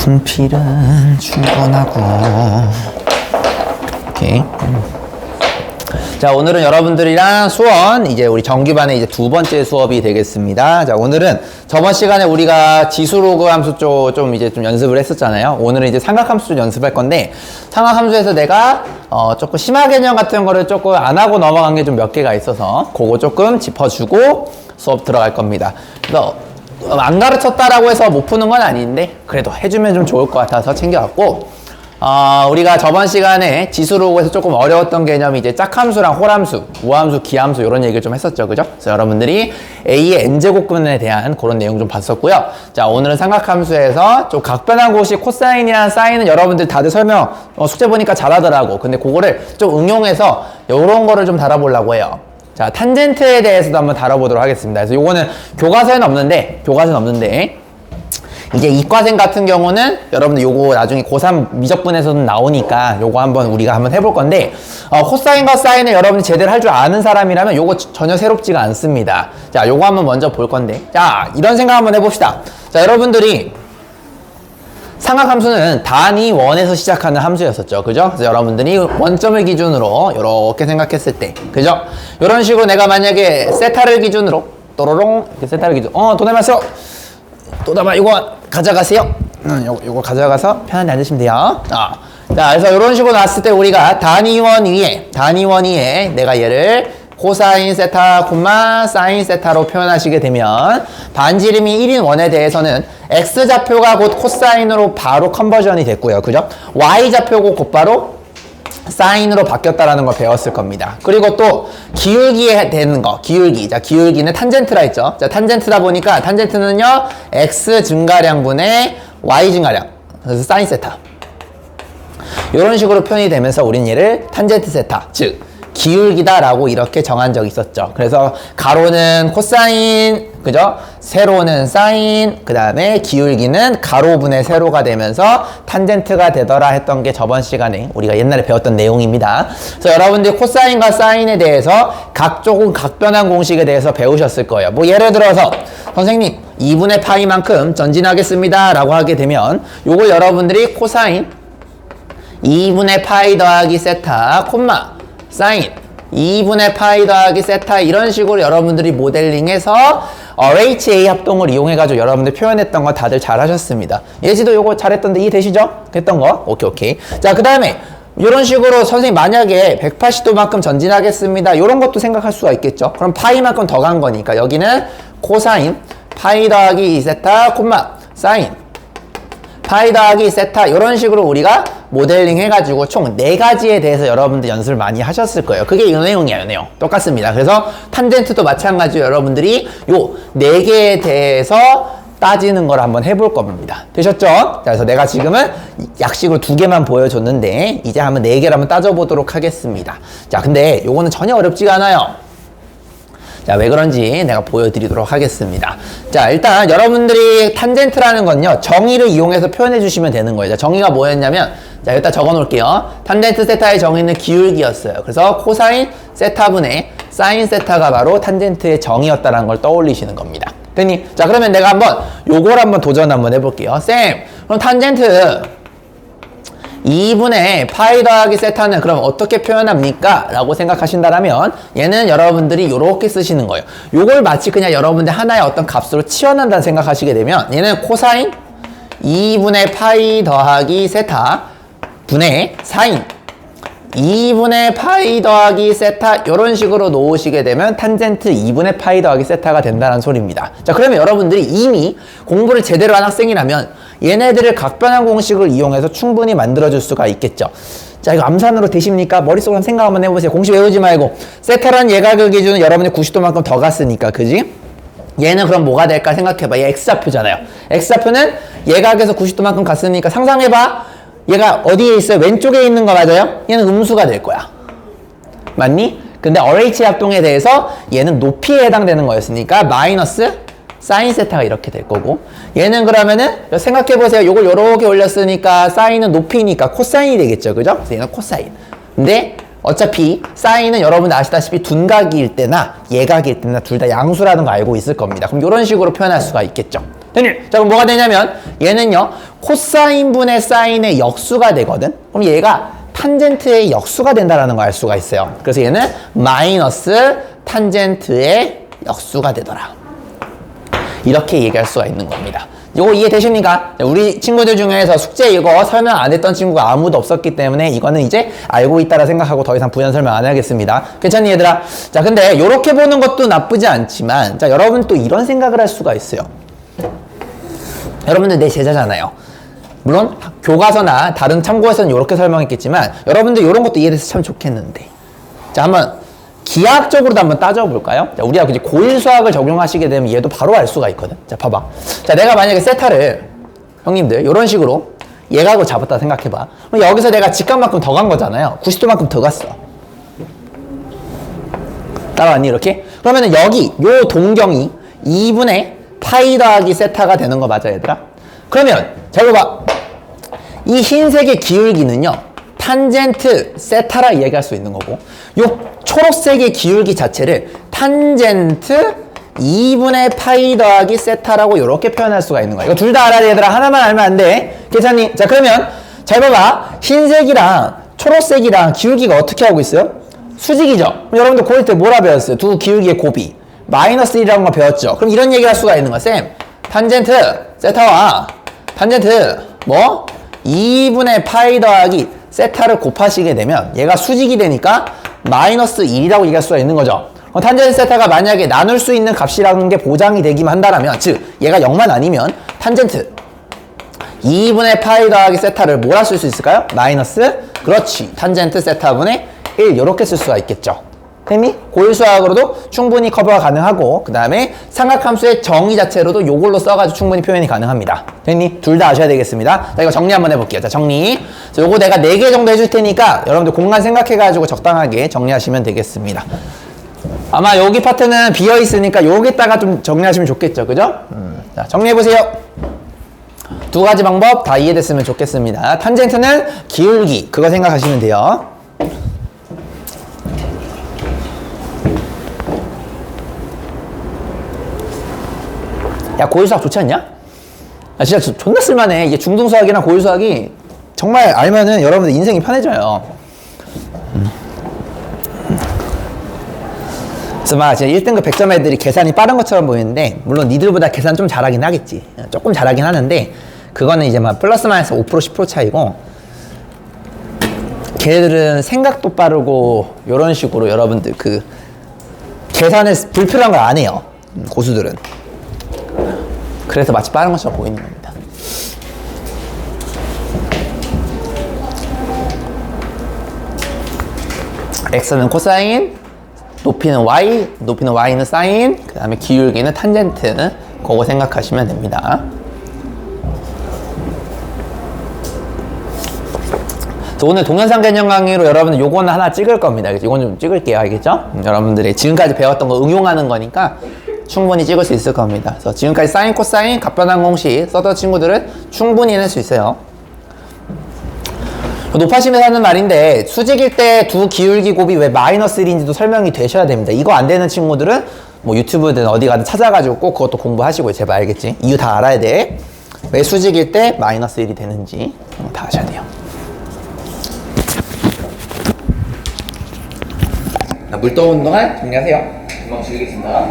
분필은 충분하고. 오케이. 자, 오늘은 여러분들이랑 수원, 이제 우리 정규반의 이제 두 번째 수업이 되겠습니다. 자, 오늘은 저번 시간에 우리가 지수로그 함수 쪽 좀 이제 좀 연습을 했었잖아요. 오늘은 이제 삼각함수 좀 연습할 건데, 삼각함수에서 내가 조금 심화 개념 같은 거를 조금 안 하고 넘어간 게 좀 몇 개가 있어서 그거 조금 짚어주고 수업 들어갈 겁니다. 그래서 안 가르쳤다라고 해서 못 푸는 건 아닌데, 그래도 해주면 좀 좋을 것 같아서 챙겨왔고, 우리가 저번 시간에 지수로그에서 조금 어려웠던 개념이 이제 짝함수랑 홀함수, 우함수, 기함수 이런 얘기를 좀 했었죠. 그죠? 그래서 여러분들이 A의 n제곱근에 대한 그런 내용 좀 봤었고요. 자, 오늘은 삼각함수에서 좀 각변한 곳이 코사인이랑 사인은 여러분들 다들 설명 숙제 보니까 잘하더라고. 근데 그거를 좀 응용해서 이런 거를 좀 다뤄보려고 해요. 자, 탄젠트에 대해서도 한번 다뤄보도록 하겠습니다. 그래서 요거는 교과서에는 없는데 이제 이과생 같은 경우는 여러분들 요거 나중에 고3 미적분에서는 나오니까 요거 우리가 한번 해볼 건데, 코사인과 사인을 여러분이 제대로 할 줄 아는 사람이라면 요거 전혀 새롭지가 않습니다. 자, 요거 한번 먼저 볼 건데, 자, 이런 생각 한번 해봅시다. 자, 여러분들이 삼각함수는 단위 원에서 시작하는 함수였었죠. 그죠? 그래서 여러분들이 원점을 기준으로 이렇게 생각했을 때, 그죠? 이런 식으로 내가 만약에 세타를 기준으로 또로롱 이렇게 세타를 기준, 도담았어. 또담아, 이거 가져가세요. 요거 가져가서 편하게 앉으시면 돼요. 자, 그래서 이런 식으로 나왔을 때 우리가 단위원 위에 내가 얘를 코사인 세타, 사인 세타로 표현하시게 되면 반지름이 1인 원에 대해서는 X좌표가 곧 코사인으로 바로 컨버전이 됐고요. 그죠? Y좌표고 곧바로 사인으로 바뀌었다라는 걸 배웠을 겁니다. 그리고 또 기울기에 되는 거, 기울기. 자, 기울기는 탄젠트라 했죠. 자, 탄젠트다 보니까 탄젠트는요, X 증가량분의 Y 증가량. 그래서 사인 세타. 이런 식으로 표현이 되면서 우린 얘를 탄젠트 세타, 즉 기울기다라고 이렇게 정한 적이 있었죠. 그래서 가로는 코사인, 그죠? 세로는 사인, 그 다음에 기울기는 가로분의 세로가 되면서 탄젠트가 되더라 했던 게 저번 시간에 우리가 옛날에 배웠던 내용입니다. 그래서 여러분들이 코사인과 사인에 대해서 각조금 각변한 공식에 대해서 배우셨을 거예요. 뭐 예를 들어서 선생님 2분의 파이만큼 전진하겠습니다 라고 하게 되면 요걸 여러분들이 코사인 2분의 파이 더하기 세타 콤마 사인 2분의 파이 더하기 세타 이런 식으로 여러분들이 모델링해서 RHA 합동을 이용해가지고 여러분들 표현했던 거 다들 잘 하셨습니다. 예지도 요거 잘했던데 이해되시죠? 했던 거? 오케이. 자, 그 다음에 이런 식으로 선생님 만약에 180도만큼 전진하겠습니다. 이런 것도 생각할 수가 있겠죠? 그럼 파이만큼 더 간 거니까 여기는 코사인 파이 더하기 2세타 콤마 사인 파이 더하기 세타 이런 식으로 우리가 모델링 해가지고 총 4가지에 대해서 여러분들 연습을 많이 하셨을 거예요. 그게 이 내용이에요. 내용 똑같습니다. 그래서 탄젠트도 마찬가지로 여러분들이 요 4개에 대해서 따지는 걸 한번 해볼 겁니다. 되셨죠? 자, 그래서 내가 지금은 약식으로 2개만 보여줬는데 이제 한번 4개를 한번 따져보도록 하겠습니다. 자, 근데 요거는 전혀 어렵지가 않아요. 자, 왜 그런지 내가 보여드리도록 하겠습니다. 자, 일단 여러분들이 탄젠트라는 건요, 정의를 이용해서 표현해 주시면 되는 거예요. 자, 정의가 뭐였냐면, 자, 일단 적어 놓을게요. 탄젠트 세타의 정의는 기울기였어요. 그래서 코사인 세타분의 사인 세타가 바로 탄젠트의 정의였다는 걸 떠올리시는 겁니다. 됐니? 자, 그러면 내가 한번 요걸 한번 도전 한번 해볼게요. 쌤, 그럼 탄젠트 2분의 파이 더하기 세타는 그럼 어떻게 표현합니까? 라고 생각하신다면 얘는 여러분들이 요렇게 쓰시는 거예요. 요걸 마치 그냥 여러분들 하나의 어떤 값으로 치환한다는 생각하시게 되면 얘는 코사인 2분의 파이 더하기 세타 분의 사인 2분의 파이 더하기 세타 이런 식으로 놓으시게 되면 탄젠트 2분의 파이 더하기 세타가 된다는 소리입니다. 자, 그러면 여러분들이 이미 공부를 제대로 한 학생이라면 얘네들을 각변한 공식을 이용해서 충분히 만들어줄 수가 있겠죠. 자, 이거 암산으로 되십니까? 머릿속으로 생각 한번 해보세요. 공식 외우지 말고. 세타라는 예각의 기준은 여러분이 90도만큼 더 갔으니까, 그지? 얘는 그럼 뭐가 될까 생각해봐. 얘 X좌표잖아요. X좌표는 예각에서 90도만큼 갔으니까 상상해봐. 얘가 어디에 있어요? 왼쪽에 있는 거 맞아요? 얘는 음수가 될 거야. 맞니? 근데 RH 합동에 대해서 얘는 높이에 해당되는 거였으니까 마이너스 사인 세타가 이렇게 될 거고, 얘는 그러면은 생각해보세요. 요걸 요렇게 올렸으니까 사인은 높이니까 코사인이 되겠죠. 그죠? 그래서 얘는 코사인. 근데 어차피 사인은 여러분들 아시다시피 둔각일 때나 예각일 때나 둘 다 양수라는 거 알고 있을 겁니다. 그럼 이런 식으로 표현할 수가 있겠죠. 됐니? 자, 그럼 뭐가 되냐면 얘는요 코사인분의 사인의 역수가 되거든. 그럼 얘가 탄젠트의 역수가 된다라는 걸 알 수가 있어요. 그래서 얘는 마이너스 탄젠트의 역수가 되더라. 이렇게 얘기할 수가 있는 겁니다. 이거 이해되십니까? 우리 친구들 중에서 숙제 이거 설명 안 했던 친구가 아무도 없었기 때문에 이거는 이제 알고 있다라 생각하고 더 이상 부연 설명 안 하겠습니다. 괜찮니 얘들아? 자, 근데 이렇게 보는 것도 나쁘지 않지만 자, 여러분 또 이런 생각을 할 수가 있어요. 여러분들 내 제자잖아요. 물론 교과서나 다른 참고에서는 이렇게 설명했겠지만 여러분들 이런 것도 이해돼서 참 좋겠는데 자, 한번 기하학적으로도 한번 따져볼까요? 자, 우리가 이제 고1 수학을 적용하시게 되면 얘도 바로 알 수가 있거든. 자, 봐봐. 자, 내가 만약에 세타를 형님들 이런 식으로 얘각을 잡았다 생각해봐. 그럼 여기서 내가 직각만큼 더 간 거잖아요. 90도만큼 더 갔어. 따라왔니 이렇게? 그러면은 여기 요 동경이 2분의 파이 더하기 세타가 되는 거 맞아 얘들아? 그러면 잘 봐봐. 이 흰색의 기울기는요 탄젠트 세타라 이야기할 수 있는 거고 요 초록색의 기울기 자체를 탄젠트 2분의 파이 더하기 세타라고 이렇게 표현할 수가 있는 거야. 이거 둘 다 알아야 돼 얘들아. 하나만 알면 안 돼. 괜찮니? 자, 그러면 잘 봐봐. 흰색이랑 초록색이랑 기울기가 어떻게 하고 있어요? 수직이죠. 그럼 여러분들 고1 때 뭐라 배웠어요? 두 기울기의 곱이 마이너스 1이라는 거 배웠죠. 그럼 이런 얘기를 할 수가 있는 거야. 쌤, 탄젠트 세타와 탄젠트 뭐? 2분의 파이 더하기 세타를 곱하시게 되면 얘가 수직이 되니까 마이너스 1이라고 얘기할 수가 있는 거죠. 탄젠트 세타가 만약에 나눌 수 있는 값이라는 게 보장이 되기만 한다면 즉 얘가 0만 아니면 탄젠트 2분의 파이 더하기 세타를 뭐라 쓸 수 있을까요? 마이너스 그렇지 탄젠트 세타분의 1 이렇게 쓸 수가 있겠죠. 쌤이 고1 수학으로도 충분히 커버가 가능하고 그 다음에 삼각함수의 정의 자체로도 요걸로 써가지고 충분히 표현이 가능합니다. 쌤이 둘 다 아셔야 되겠습니다. 자, 이거 정리 한번 해볼게요. 자, 정리. 자, 요거 내가 4개 정도 해줄 테니까 여러분들 공간 생각해가지고 적당하게 정리하시면 되겠습니다. 아마 여기 파트는 비어있으니까 여기다가 좀 정리하시면 좋겠죠. 그죠? 자, 정리해보세요. 두 가지 방법 다 이해됐으면 좋겠습니다. 탄젠트는 기울기 그거 생각하시면 돼요. 야, 고1 수학 좋지 않냐? 아, 진짜 존나 쓸만해. 이게 중등 수학이나 고1 수학이 정말 알면은 여러분들 인생이 편해져요. 그래서 막 진짜 1등급 100점 애들이 계산이 빠른 것처럼 보이는데 물론 니들보다 계산 좀 잘하긴 하겠지. 조금 잘하긴 하는데 그거는 이제 막 플러스 마이너스 5% 10% 차이고 걔들은 생각도 빠르고 이런 식으로 여러분들 그 계산을 불필요한 걸 안 해요. 고수들은. 그래서 마치 빠른 것처럼 보이는 겁니다. x는 코사인, 높이는 y, 높이는 y는 사인, 그 다음에 기울기는 탄젠트. 그거 생각하시면 됩니다. 오늘 동영상 개념 강의로 여러분들 요거는 하나 찍을 겁니다. 이건 좀 찍을게요. 알겠죠? 여러분들이 지금까지 배웠던 거 응용하는 거니까 충분히 찍을 수 있을 겁니다. 그래서 지금까지 사인, 코사인, 값변환 공식 썼던 친구들은 충분히 해낼 수 있어요. 높아심에서 하는 말인데 수직일 때 두 기울기 곱이 왜 마이너스 1인지도 설명이 되셔야 됩니다. 이거 안 되는 친구들은 뭐 유튜브든 어디 가든 찾아가지고 꼭 그것도 공부하시고 제발 알겠지? 이유 다 알아야 돼. 왜 수직일 때 마이너스 1이 되는지 다 아셔야 돼요. 물 떠오는 동안 정리하세요. 금방 지우겠습니다.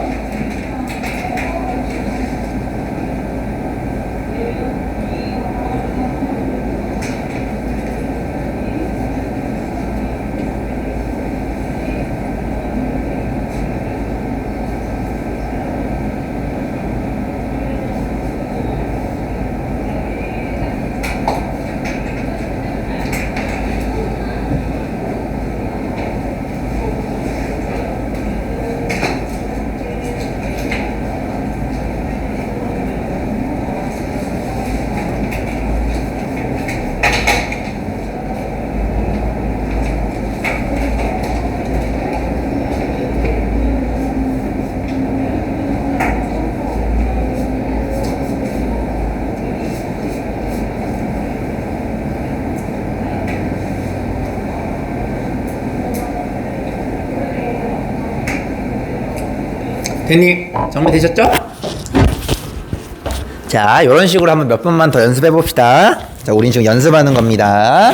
됐니? 정리되셨죠? 자, 이런 식으로 한번 몇 번만 더 연습해 봅시다. 자, 우린 지금 연습하는 겁니다.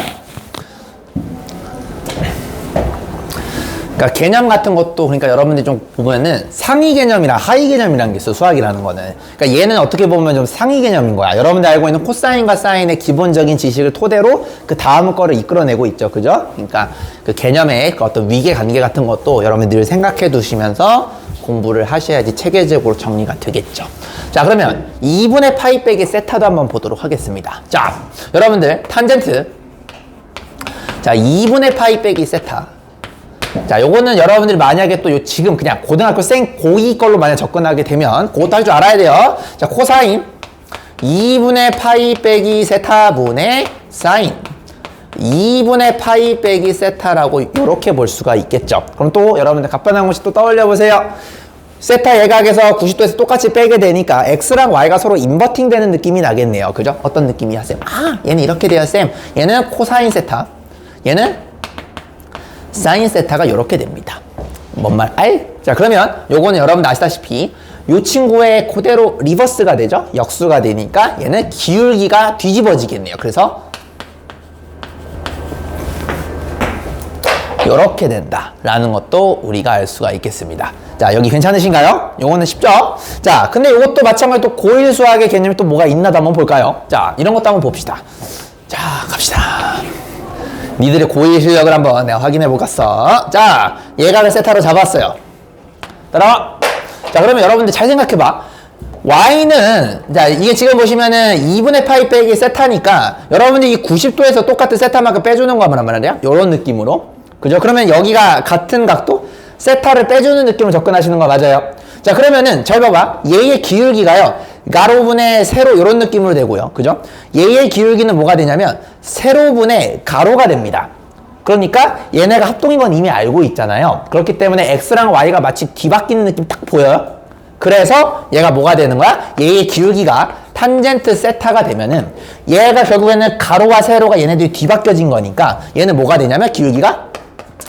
그러니까 개념 같은 것도, 그러니까 여러분들이 좀 보면은 상위 개념이랑 하위 개념이라는 게 있어, 수학이라는 거는. 그러니까 얘는 어떻게 보면 좀 상위 개념인 거야. 여러분들 알고 있는 코사인과 사인의 기본적인 지식을 토대로 그 다음 거를 이끌어내고 있죠, 그죠? 그러니까 그 개념의 그 어떤 위계 관계 같은 것도 여러분들 늘 생각해 두시면서 공부를 하셔야지 체계적으로 정리가 되겠죠. 자, 그러면 2분의 파이 빼기 세타도 한번 보도록 하겠습니다. 자, 여러분들 탄젠트. 자, 2분의 파이 빼기 세타. 자, 요거는 여러분들이 만약에 또 요 지금 그냥 고등학교 고2 걸로 만약 접근하게 되면 그것도 할 줄 알아야 돼요. 자, 코사인 2분의 파이 빼기 세타분의 사인 2분의 파이 빼기 세타라고 이렇게 볼 수가 있겠죠. 그럼 또 여러분들 간단한 것이 또 떠올려 보세요. 세타 예각에서 90도에서 똑같이 빼게 되니까 x랑 y가 서로 인버팅 되는 느낌이 나겠네요. 그죠? 어떤 느낌이야, 쌤? 아, 얘는 이렇게 돼요, 쌤. 얘는 코사인 세타, 얘는 사인 세타가 이렇게 됩니다. 뭔 말 알? 자, 그러면 요거는 여러분들 아시다시피 요 친구의 그대로 리버스가 되죠? 역수가 되니까 얘는 기울기가 뒤집어지겠네요. 그래서 이렇게 된다라는 것도 우리가 알 수가 있겠습니다. 자, 여기 괜찮으신가요? 요거는 쉽죠? 자, 근데 이것도 마찬가지로 또 고1 수학의 개념이 또 뭐가 있나도 한번 볼까요? 자, 이런 것도 한번 봅시다. 자, 갑시다. 니들의 고1 실력을 한번 내가 확인해 보겠어. 자, 예각을 세타로 잡았어요. 따라와. 자, 그러면 여러분들 잘 생각해봐. y는, 자, 이게 지금 보시면은 2분의 파이 빼기 세타니까 여러분들이 이 90도에서 똑같은 세타만큼 빼주는 거란 말이야. 요런 느낌으로. 그죠? 그러면 여기가 같은 각도? 세타를 빼주는 느낌으로 접근하시는 거 맞아요. 자, 그러면은 잘 봐봐. 얘의 기울기가요. 가로분의 세로 이런 느낌으로 되고요. 그죠? 얘의 기울기는 뭐가 되냐면 세로분의 가로가 됩니다. 그러니까 얘네가 합동인 건 이미 알고 있잖아요. 그렇기 때문에 x랑 y가 마치 뒤바뀌는 느낌 딱 보여요. 그래서 얘가 뭐가 되는 거야? 얘의 기울기가 탄젠트 세타가 되면은 얘가 결국에는 가로와 세로가 얘네들이 뒤바뀌어진 거니까 얘는 뭐가 되냐면 기울기가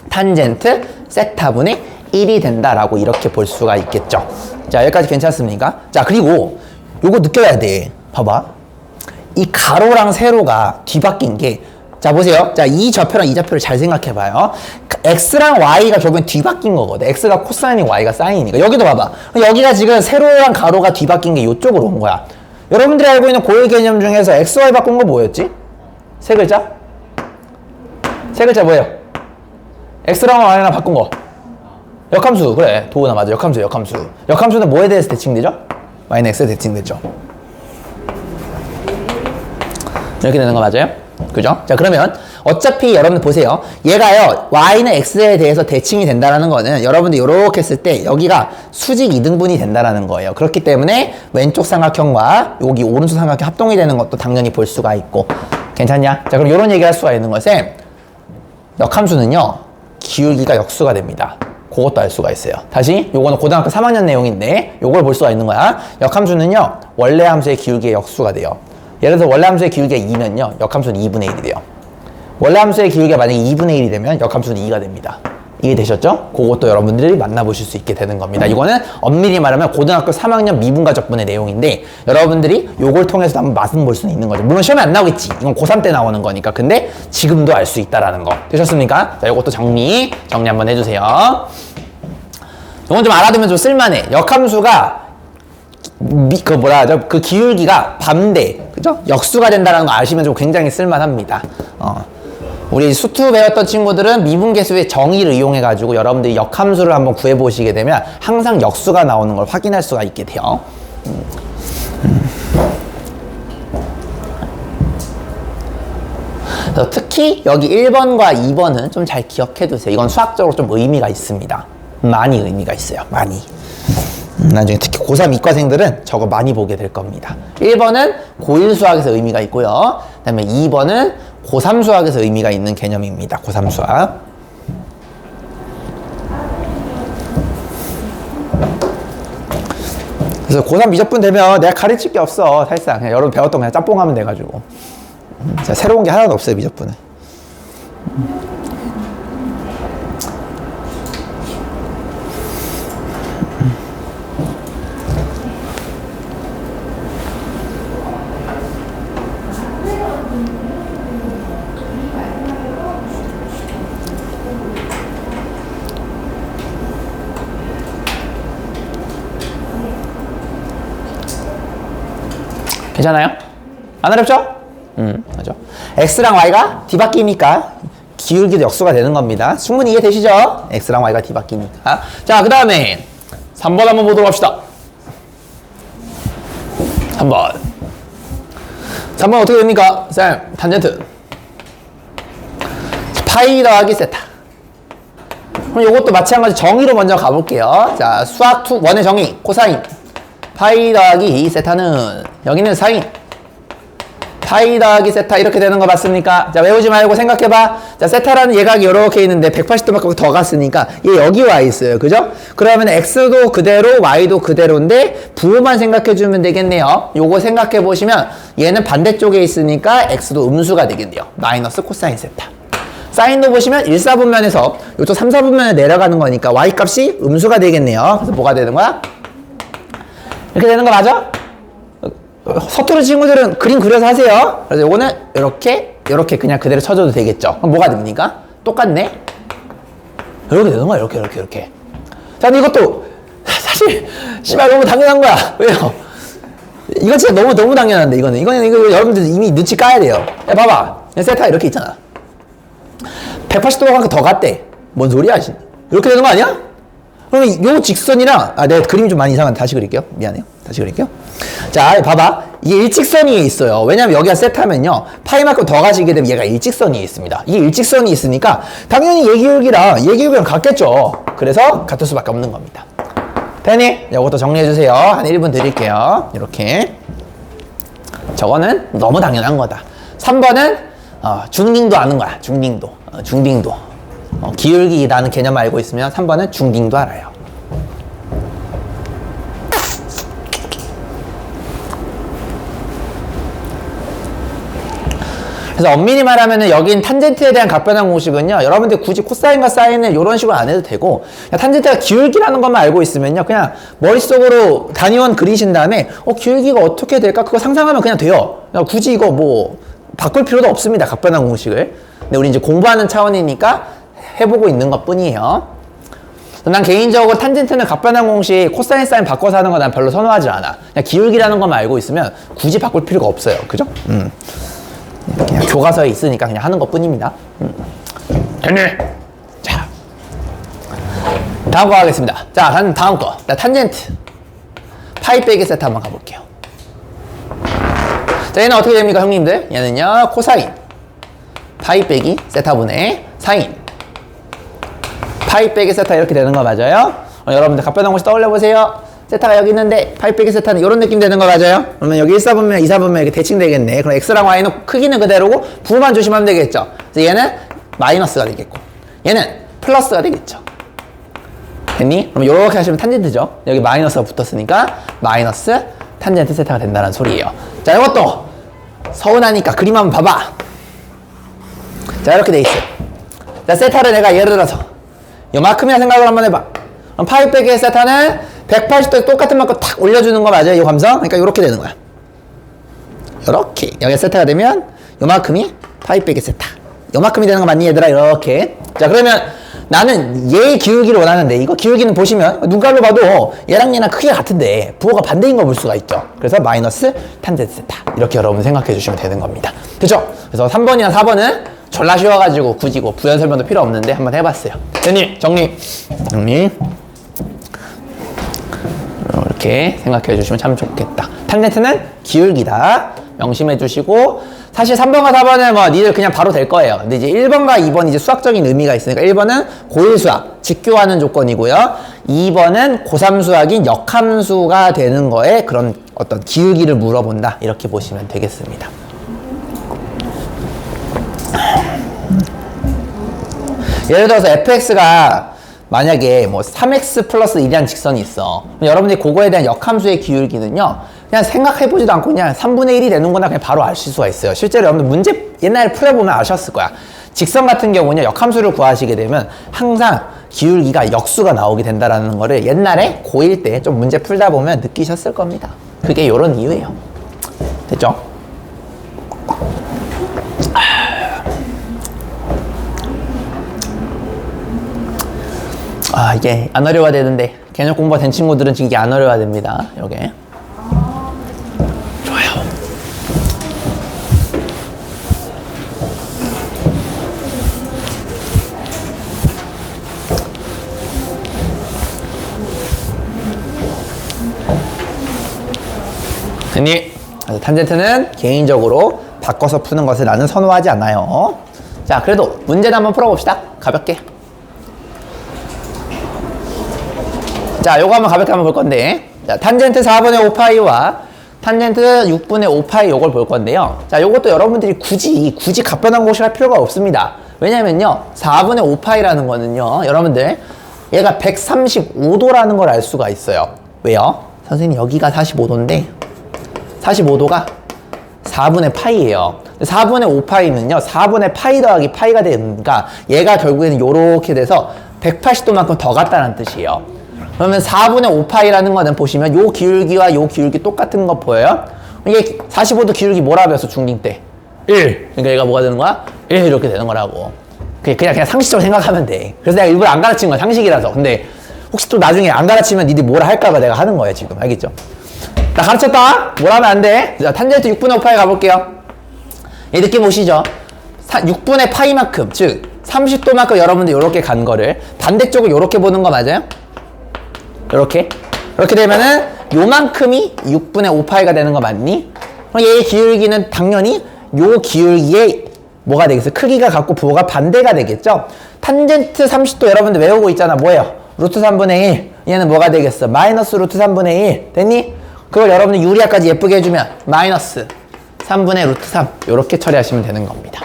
탄젠트 세타분의 1이 된다라고 이렇게 볼 수가 있겠죠. 자, 여기까지 괜찮습니까? 자, 그리고 요거 느껴야 돼. 봐봐. 이 가로랑 세로가 뒤바뀐 게, 자, 보세요. 자, 이 좌표랑 이 좌표를 잘 생각해봐요. x랑 y가 결국엔 뒤바뀐 거거든. x가 코사인이고 y가 사인이니까. 여기도 봐봐. 여기가 지금 세로랑 가로가 뒤바뀐 게 이쪽으로 온 거야. 여러분들이 알고 있는 고1 개념 중에서 x, y 바꾼 거 뭐였지? 세 글자? 세 글자 뭐예요? x랑 y랑 바꾼 거. 역함수. 그래, 도우나 맞아. 역함수. 역함수는 뭐에 대해서 대칭되죠? y는 x에 대칭되죠. 이렇게 되는 거 맞아요? 그죠? 자, 그러면 어차피 여러분들 보세요. 얘가요, y는 x에 대해서 대칭이 된다는 거는 여러분들 이렇게 했을 때 여기가 수직 이등분이 된다는 거예요. 그렇기 때문에 왼쪽 삼각형과 여기 오른쪽 삼각형 합동이 되는 것도 당연히 볼 수가 있고. 괜찮냐? 자, 그럼 이런 얘기 할 수가 있는 거예요. 쌤, 역함수는요, 기울기가 역수가 됩니다. 그것도 알 수가 있어요. 다시, 요거는 고등학교 3학년 내용인데 요걸 볼 수가 있는 거야. 역함수는요, 원래 함수의 기울기의 역수가 돼요. 예를 들어서 원래 함수의 기울기가 2면요, 역함수는 2분의 1이 돼요. 원래 함수의 기울기가 만약에 2분의 1이 되면 역함수는 2가 됩니다. 이해되셨죠? 그것도 여러분들이 만나보실 수 있게 되는 겁니다. 이거는 엄밀히 말하면 고등학교 3학년 미분가적분의 내용인데 여러분들이 요걸 통해서 한번 맛은 볼 수는 있는 거죠. 물론 시험에 안 나오겠지. 이건 고3 때 나오는 거니까. 근데 지금도 알 수 있다라는 거. 되셨습니까? 자, 요것도 정리 한번 해주세요. 이건 좀 알아두면 좀 쓸만해. 역함수가 그 기울기가 반대, 그죠? 역수가 된다는 거 아시면 좀 굉장히 쓸만합니다. 우리 수투 배웠던 친구들은 미분계수의 정의를 이용해가지고 여러분들이 역함수를 한번 구해보시게 되면 항상 역수가 나오는 걸 확인할 수가 있게 돼요. 특히 여기 1번과 2번은 좀 잘 기억해두세요. 이건 수학적으로 좀 의미가 있습니다. 많이 의미가 있어요. 많이. 나중에 특히 고3 이과생들은 저거 많이 보게 될 겁니다. 1번은 고1 수학에서 의미가 있고요. 그 다음에 2번은 고3 수학에서 의미가 있는 개념입니다. 고3 수학. 그래서 고3 미적분 되면 내가 가르칠 게 없어. 사실상 그냥 여러분 배웠던 그냥 짬뽕하면 돼가지고. 새로운 게 하나도 없어요, 미적분은. 괜찮아요? 안 어렵죠? 맞죠. x랑 y가 뒤바뀌니까 기울기도 역수가 되는 겁니다. 충분히 이해되시죠? x랑 y가 뒤바뀌니까. 자, 그 다음에 3번 한번 보도록 합시다. 3번 어떻게 됩니까? 쌤, 탄젠트 파이 더하기 세타. 그럼 이것도 마찬가지 정의로 먼저 가볼게요. 자, 수학 1의 정의 코사인 파이 더하기 세타는 여기는 사인 파이 더하기 세타 이렇게 되는 거 맞습니까? 자, 외우지 말고 생각해봐. 자, 세타라는 예각이 이렇게 있는데 180도밖에 더 갔으니까 얘 여기 와 있어요. 그죠? 그러면 x도 그대로 y도 그대로인데 부호만 생각해주면 되겠네요. 요거 생각해보시면 얘는 반대쪽에 있으니까 x도 음수가 되겠네요. 마이너스 코사인 세타. 사인도 보시면 1, 4분면에서 요쪽 3, 4분면에 내려가는 거니까 y 값이 음수가 되겠네요. 그래서 뭐가 되는 거야? 이렇게 되는 거 맞아? 서투른 친구들은 그림 그려서 하세요. 그래서 요거는 이렇게 그냥 그대로 쳐줘도 되겠죠. 그럼 뭐가 됩니까? 똑같네? 이렇게 되는 거야. 이렇게. 자, 근데 이것도 사실 씨발 너무 당연한 거야. 왜요? 이건 진짜 너무 당연한데 이거 여러분들 이미 눈치 까야 돼요. 야, 봐봐. 세타 이렇게 있잖아. 180도가 더 갔대. 뭔 소리야? 이렇게 되는 거 아니야? 그러면 요 직선이랑 내가 그림이 좀 많이 이상한데 다시 그릴게요. 미안해요. 다시 그릴게요. 자, 봐봐. 이게 일직선이 있어요. 왜냐면 여기가 세타면요. 파이만큼 더 가시게 되면 얘가 일직선이 있습니다. 이게 일직선이 있으니까 당연히 얘기울기랑 같겠죠. 그래서 같을 수밖에 없는 겁니다. 됐니? 이것도 정리해주세요. 한 1분 드릴게요. 이렇게. 저거는 너무 당연한 거다. 3번은 중딩도 아는 거야. 중딩도. 기울기라는 개념 알고 있으면 3번은 중딩도 알아요. 그래서 엄밀히 말하면은 여긴 탄젠트에 대한 각변환 공식은요, 여러분들 굳이 코사인과 사인을 이런 식으로 안 해도 되고, 탄젠트가 기울기라는 것만 알고 있으면요, 그냥 머릿속으로 단위원 그리신 다음에 기울기가 어떻게 될까? 그거 상상하면 그냥 돼요. 굳이 이거 뭐 바꿀 필요도 없습니다. 각변환 공식을. 근데 우리 이제 공부하는 차원이니까 해보고 있는 것 뿐이에요. 난 개인적으로 탄젠트는 각변환 공식 코사인 사인 바꿔서 하는 거 난 별로 선호하지 않아. 그냥 기울기라는 것만 알고 있으면 굳이 바꿀 필요가 없어요. 그죠? 그냥 교과서에 있으니까 그냥 하는 것 뿐입니다. 됐네. 자, 다음 거 하겠습니다. 자, 다음 거. 탄젠트 파이 빼기 세타 한번 가볼게요. 자, 얘는 어떻게 됩니까, 형님들? 얘는요, 코사인 파이 빼기 세타분의 사인 파이 빼기 세타 이렇게 되는 거 맞아요? 여러분들 각변환 공식 떠올려 보세요. 세타가 여기 있는데 파이 빼기 세타는 이런 느낌 되는 거 맞아요? 그러면 여기 1사분면 2사분면 이렇게 대칭 되겠네. 그럼 x랑 y는 크기는 그대로고 부호만 조심하면 되겠죠. 그래서 얘는 마이너스가 되겠고 얘는 플러스가 되겠죠. 됐니? 그럼 이렇게 하시면 탄젠트죠. 여기 마이너스가 붙었으니까 마이너스 탄젠트 세타가 된다는 소리예요. 자, 이것도 서운하니까 그림 한번 봐봐. 자, 이렇게 돼 있어요. 자, 세타를 내가 예를 들어서 요만큼이나 생각을 한번 해봐. 그럼 파이 빼기 세타는 180도에 똑같은 만큼 탁 올려주는 거 맞아요? 이 감성? 그러니까 이렇게 되는 거야. 이렇게 여기가 세타가 되면 요만큼이 파이 빼기 세타. 요만큼이 되는 거 맞니 얘들아? 이렇게. 자, 그러면 나는 얘의 기울기를 원하는데 이거 기울기는 보시면 눈깔로 봐도 얘랑 크기가 같은데 부호가 반대인 거 볼 수가 있죠. 그래서 마이너스 탄젠트 세타 이렇게 여러분 생각해 주시면 되는 겁니다. 됐죠? 그래서 3번이나 4번은 졸라 쉬워가지고 굳이 부연 설명도 필요 없는데 한번 해봤어요. 됐니? 정리. 이렇게 생각해 주시면 참 좋겠다. 탄젠트는 기울기다. 명심해 주시고, 사실 3번과 4번은 뭐 니들 그냥 바로 될 거예요. 근데 이제 1번과 2번 이제 수학적인 의미가 있으니까 1번은 고1 수학, 직교하는 조건이고요. 2번은 고3 수학인 역함수가 되는 거에 그런 어떤 기울기를 물어본다. 이렇게 보시면 되겠습니다. 예를 들어서 fx가 만약에 뭐 3x 플러스 1이라는 직선이 있어. 여러분들이 그거에 대한 역함수의 기울기는요, 그냥 생각해보지도 않고 그냥 3분의 1이 되는구나 그냥 바로 아실 수가 있어요. 실제로 여러분들 문제 옛날에 풀어보면 아셨을 거야. 직선 같은 경우는요, 역함수를 구하시게 되면 항상 기울기가 역수가 나오게 된다는 거를 옛날에 고1 때 좀 문제 풀다 보면 느끼셨을 겁니다. 그게 요런 이유예요. 됐죠? 이게 안 어려워야 되는데 개념 공부가 된 친구들은 지금 이게 안 어려워야 됩니다. 요게 좋아요. 됐니? 그래서 탄젠트는 개인적으로 바꿔서 푸는 것을 나는 선호하지 않아요. 자, 그래도 문제는 한번 풀어봅시다. 가볍게. 자, 요거 한번 가볍게 한번 볼 건데, 자, 탄젠트 4분의 5파이와 탄젠트 6분의 5파이 요걸 볼 건데요. 자, 요것도 여러분들이 굳이 가변한 공식 할 필요가 없습니다. 왜냐면요, 4분의 5파이라는 거는요, 여러분들, 얘가 135도라는 걸 알 수가 있어요. 왜요? 선생님, 여기가 45도인데, 45도가 4분의 파이예요. 4분의 5파이는요, 4분의 파이 더하기 파이가 되니까, 얘가 결국에는 요렇게 돼서 180도만큼 더 갔다는 뜻이에요. 그러면 4분의 5파이라는 거는 보시면 요 기울기와 요 기울기 똑같은 거 보여요? 이게 45도 기울기 뭐라 배웠어, 중딩 때? 1. 그러니까 얘가 뭐가 되는 거야? 1 이렇게 되는 거라고. 그냥 상식적으로 생각하면 돼. 그래서 내가 일부러 안 가르친 거야, 상식이라서. 근데 혹시 또 나중에 안 가르치면 니들 뭐라 할까봐 내가 하는 거예요, 지금. 알겠죠? 나 가르쳤다? 뭐라 하면 안 돼? 자, 탄젠트 6분의 5파이 가볼게요. 이 느낌 오시죠? 6분의 파이만큼, 즉 30도만큼 여러분들 이렇게 간 거를 반대쪽을 이렇게 보는 거 맞아요? 이렇게 되면은 요만큼이 6분의 5파이가 되는 거 맞니? 그럼 얘의 기울기는 당연히 요 기울기에 뭐가 되겠어? 크기가 같고 부호가 반대가 되겠죠? 탄젠트 30도 여러분들 외우고 있잖아. 뭐예요? 루트 3분의 1. 얘는 뭐가 되겠어? 마이너스 루트 3분의 1. 됐니? 그걸 여러분들 유리화까지 예쁘게 해주면 마이너스 3분의 루트 3. 요렇게 처리하시면 되는 겁니다.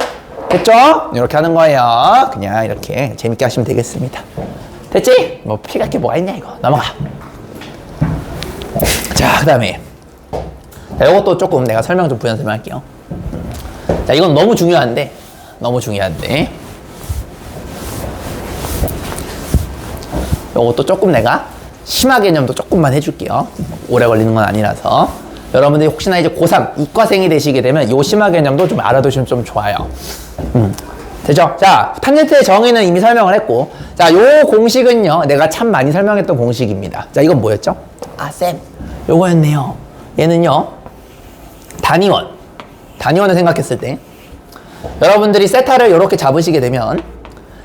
됐죠? 이렇게 하는 거예요. 그냥 이렇게 재밌게 하시면 되겠습니다. 됐지? 뭐 피가 게 뭐가 있냐 이거. 넘어가. 자, 그 다음에 이것도 조금 내가 설명 좀 부연 설명할게요. 자, 이건 너무 중요한데 이것도 조금 내가 심화 개념도 조금만 해줄게요. 오래 걸리는 건 아니라서. 여러분들이 혹시나 이제 고3 이과생이 되시게 되면 요 심화 개념도 좀 알아두시면 좀 좋아요. 되죠? 자, 탄젠트의 정의는 이미 설명을 했고, 자, 요 공식은요, 내가 참 많이 설명했던 공식입니다. 자, 이건 뭐였죠? 아, 쌤, 요거였네요. 얘는요, 단위원을 생각했을 때, 여러분들이 세타를 이렇게 잡으시게 되면,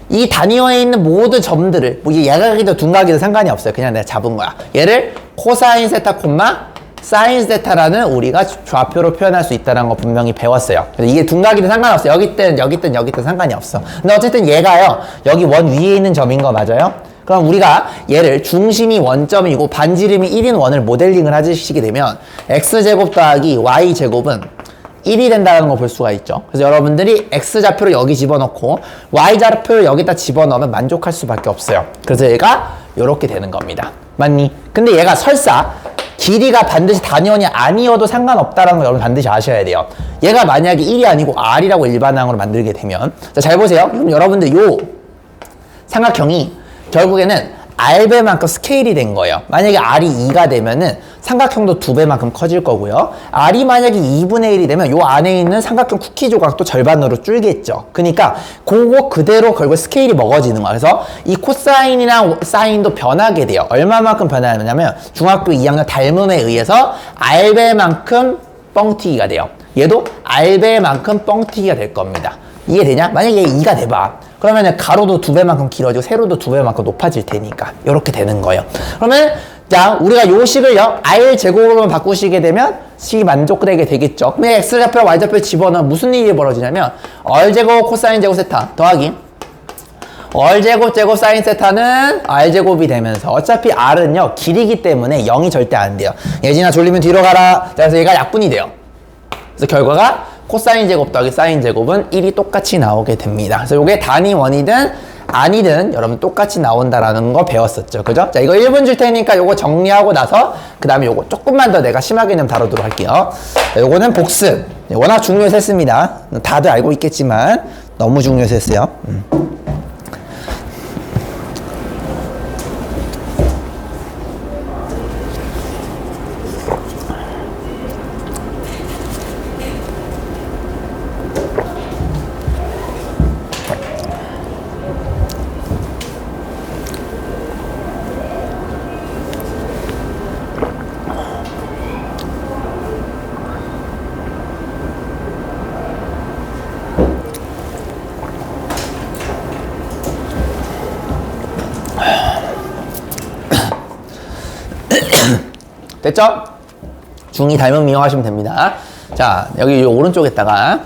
이 단위원에 있는 모든 점들을, 뭐 예각이든 둔각이든 상관이 없어요. 그냥 내가 잡은 거야. 얘를 코사인 세타 콤마 사인 세타라는 우리가 좌표로 표현할 수 있다는 거 분명히 배웠어요. 그래서 이게 둔각이든 상관없어요. 여기 있든 상관이 없어. 근데 어쨌든 얘가요, 여기 원 위에 있는 점인 거 맞아요? 그럼 우리가 얘를 중심이 원점이고 반지름이 1인 원을 모델링을 하시게 되면 x제곱 더하기 y제곱은 1이 된다는 걸 볼 수가 있죠. 그래서 여러분들이 x좌표를 여기 집어넣고 y좌표를 여기다 집어넣으면 만족할 수밖에 없어요. 그래서 얘가 이렇게 되는 겁니다. 맞니? 근데 얘가 설사 길이가 반드시 단위원이 아니어도 상관없다는 걸 여러분 반드시 아셔야 돼요. 얘가 만약에 1이 아니고 R이라고 일반항으로 만들게 되면, 자, 잘 보세요. 그럼 여러분들 요 삼각형이 결국에는 R배만큼 스케일이 된 거예요. 만약에 R이 2가 되면은 삼각형도 2배만큼 커질 거고요. R이 만약에 2분의 1이 되면 요 안에 있는 삼각형 쿠키 조각도 절반으로 줄겠죠. 그러니까 그거 그대로 결국 스케일이 먹어지는 거야. 그래서 이 코사인이랑 사인도 변하게 돼요. 얼마만큼 변하냐면 중학교 2학년 닮음에 의해서 R배만큼 뻥튀기가 돼요. 얘도 R배만큼 뻥튀기가 될 겁니다. 이해되냐? 만약에 얘 2가 돼봐. 그러면 가로도 2배만큼 길어지고 세로도 2배만큼 높아질 테니까 이렇게 되는 거예요. 그러면 자, 우리가 요 식을요, R제곱으로만 바꾸시게 되면 식이 만족되게 되겠죠. 그럼 X좌표와 Y좌표를 집어넣으면 무슨 일이 벌어지냐면 R제곱 코사인 제곱 세타 더하기 R제곱 제곱 사인 세타는 R제곱이 되면서 어차피 R은요, 길이기 때문에 0이 절대 안 돼요. 예진아 졸리면 뒤로 가라. 자, 그래서 얘가 약분이 돼요. 그래서 결과가 코사인 제곱 더하기 사인 제곱은 1이 똑같이 나오게 됩니다. 그래서 이게 단위원이든 아니든 여러분 똑같이 나온다라는 거 배웠었죠. 그죠? 자, 이거 1분 줄 테니까 이거 정리하고 나서 그 다음에 이거 조금만 더 내가 심화 개념 다루도록 할게요. 자, 이거는 복습. 워낙 중요해서 했습니다. 다들 알고 있겠지만 너무 중요해서 했어요. 됐죠? 중2 닮음 이용하시면 됩니다. 자, 여기 오른쪽에다가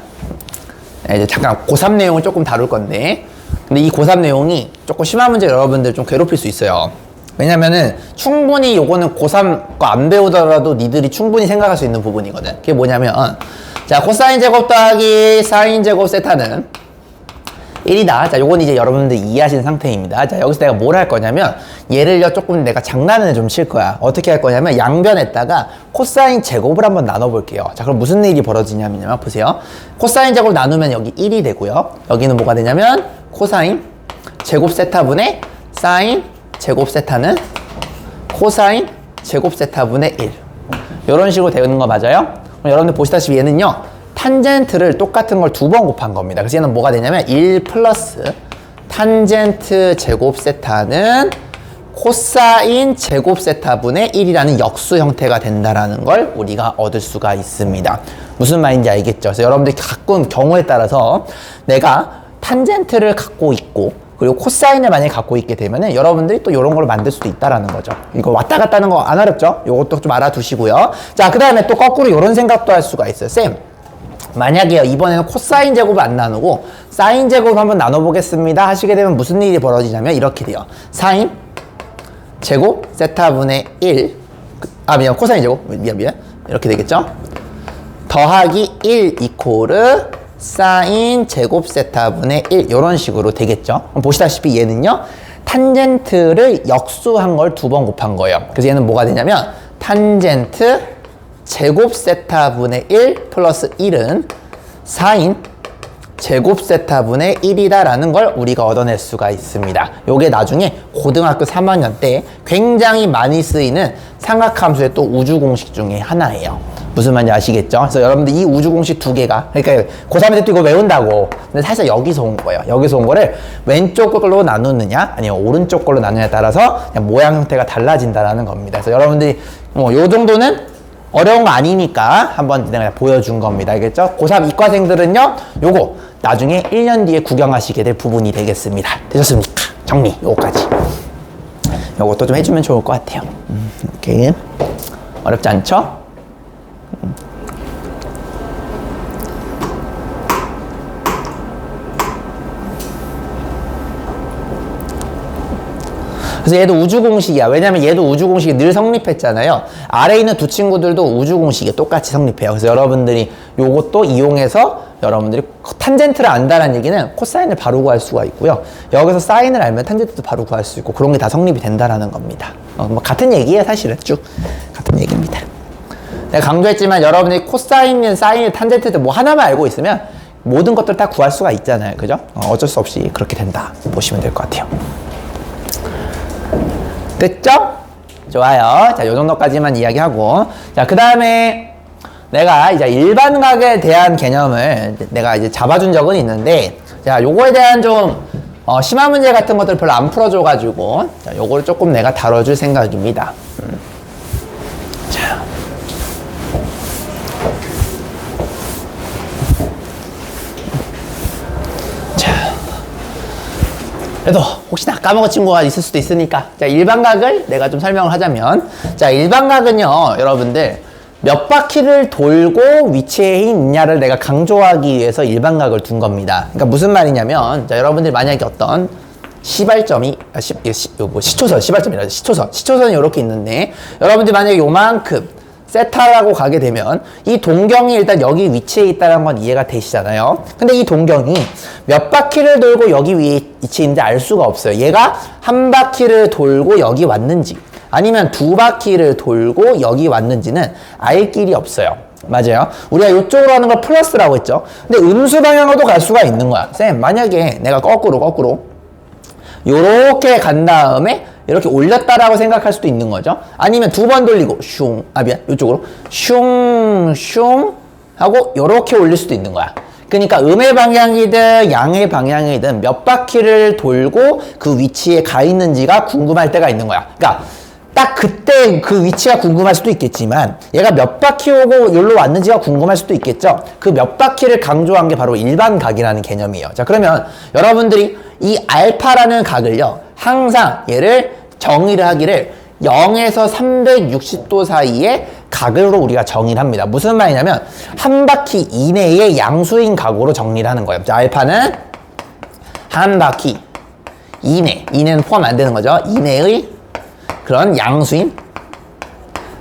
이제 잠깐 고3 내용을 조금 다룰 건데, 근데 이 고3 내용이 조금 심한 문제 여러분들 좀 괴롭힐 수 있어요. 왜냐면은 충분히 요거는 고3 거 안 배우더라도 니들이 충분히 생각할 수 있는 부분이거든. 그게 뭐냐면, 자, 코사인 제곱 더하기 사인 제곱 세타는 1이다. 자, 요건 이제 여러분들 이해하신 상태입니다. 자, 여기서 내가 뭘 할 거냐면, 얘를요, 조금 내가 장난을 좀 칠 거야. 어떻게 할 거냐면, 양변에다가 코사인 제곱을 한번 나눠볼게요. 자, 그럼 무슨 일이 벌어지냐면, 보세요. 코사인 제곱 나누면 여기 1이 되고요. 여기는 뭐가 되냐면, 코사인 제곱 세타분의 사인 제곱 세타는 코사인 제곱 세타분의 1. 이런 식으로 되는 거 맞아요? 그럼 여러분들 보시다시피 얘는요, 탄젠트를 똑같은 걸 두 번 곱한 겁니다. 그래서 얘는 뭐가 되냐면 1 플러스 탄젠트 제곱 세타는 코사인 제곱 세타분의 1이라는 역수 형태가 된다라는 걸 우리가 얻을 수가 있습니다. 무슨 말인지 알겠죠? 그래서 여러분들이 가끔 경우에 따라서 내가 탄젠트를 갖고 있고 그리고 코사인을 만약에 갖고 있게 되면은 여러분들이 또 이런 걸 만들 수도 있다라는 거죠. 이거 왔다 갔다 하는 거 안 어렵죠? 요것도 좀 알아두시고요. 자, 그 다음에 또 거꾸로 이런 생각도 할 수가 있어요. 쌤, 만약에요, 이번에는 코사인 제곱을 안 나누고 사인 제곱 한번 나눠보겠습니다 하시게 되면 무슨 일이 벌어지냐면 이렇게 돼요. 사인 제곱 세타분의 1, 미안, 코사인 제곱, 미안 이렇게 되겠죠? 더하기 1 이코르 사인 제곱 세타분의 1, 이런 식으로 되겠죠? 그럼 보시다시피 얘는요, 탄젠트를 역수한 걸 두 번 곱한 거예요. 그래서 얘는 뭐가 되냐면 탄젠트 제곱 세타분의 1 플러스 1은 사인 제곱 세타분의 1이다라는 걸 우리가 얻어낼 수가 있습니다. 요게 나중에 고등학교 3학년 때 굉장히 많이 쓰이는 삼각함수의 또 우주공식 중에 하나예요. 무슨 말인지 아시겠죠? 그래서 여러분들 이 우주공식 두 개가, 그러니까 고3 때 또 이거 외운다고, 근데 사실 여기서 온 거예요. 여기서 온 거를 왼쪽 걸로 나누느냐 아니면 오른쪽 걸로 나누냐에 따라서 그냥 모양 형태가 달라진다라는 겁니다. 그래서 여러분들이 뭐 요 정도는 어려운 거 아니니까 한번 내가 보여준 겁니다. 알겠죠? 고3 이과생들은요, 요거 나중에 1년 뒤에 구경하시게 될 부분이 되겠습니다. 되셨습니까? 정리, 요거까지. 요것도 좀 해주면 좋을 것 같아요. 이렇게. 어렵지 않죠? 그래서 얘도 우주공식이야. 왜냐면 얘도 우주공식이 늘 성립했잖아요. 아래에 있는 두 친구들도 우주공식이 똑같이 성립해요. 그래서 여러분들이 요것도 이용해서 여러분들이 탄젠트를 안다는 얘기는 코사인을 바로 구할 수가 있고요. 여기서 사인을 알면 탄젠트도 바로 구할 수 있고 그런 게 다 성립이 된다라는 겁니다. 뭐 같은 얘기예요, 사실은. 쭉 같은 얘기입니다. 내가 강조했지만 여러분이 코사인, 사인, 탄젠트 뭐 하나만 알고 있으면 모든 것들 다 구할 수가 있잖아요. 그죠? 어쩔 수 없이 그렇게 된다 보시면 될 것 같아요. 됐죠? 좋아요. 자, 요 정도까지만 이야기하고. 자, 그 다음에 내가 이제 일반각에 대한 개념을 내가 이제 잡아준 적은 있는데, 자, 요거에 대한 좀, 심한 문제 같은 것들 별로 안 풀어줘가지고, 자, 요거를 조금 내가 다뤄줄 생각입니다. 자. 그래도 혹시나 까먹은 친구가 있을 수도 있으니까, 자, 일반각을 내가 좀 설명을 하자면, 자, 일반각은요, 여러분들 몇 바퀴를 돌고 위치에 있냐를 내가 강조하기 위해서 일반각을 둔 겁니다. 그러니까 무슨 말이냐면, 자, 여러분들 만약에 어떤 시발점이, 시초선, 시발점이라 시초선이 이렇게 있는데, 여러분들 만약에 요만큼 세타라고 가게 되면 이 동경이 일단 여기 위치에 있다는 건 이해가 되시잖아요. 근데 이 동경이 몇 바퀴를 돌고 여기 위에 위치에 있는지 알 수가 없어요. 얘가 한 바퀴를 돌고 여기 왔는지 아니면 두 바퀴를 돌고 여기 왔는지는 알 길이 없어요. 맞아요. 우리가 이쪽으로 하는 걸 플러스라고 했죠. 근데 음수 방향으로도 갈 수가 있는 거야. 쌤, 만약에 내가 거꾸로 요렇게 간 다음에 이렇게 올렸다라고 생각할 수도 있는 거죠. 아니면 두 번 돌리고 이쪽으로 슝 하고 요렇게 올릴 수도 있는 거야. 그러니까 음의 방향이든 양의 방향이든 몇 바퀴를 돌고 그 위치에 가 있는지가 궁금할 때가 있는 거야. 그러니까 딱 그때 그 위치가 궁금할 수도 있겠지만 얘가 몇 바퀴 오고 여기로 왔는지가 궁금할 수도 있겠죠. 그 몇 바퀴를 강조한 게 바로 일반각이라는 개념이에요. 자, 그러면 여러분들이 이 알파라는 각을요, 항상 얘를 정의를 하기를 0에서 360도 사이의 각으로 우리가 정의를 합니다. 무슨 말이냐면 한 바퀴 이내의 양수인 각으로 정리를 하는 거예요. 자, 알파는 한 바퀴 이내는 포함 안 되는 거죠. 이내의 그런 양수인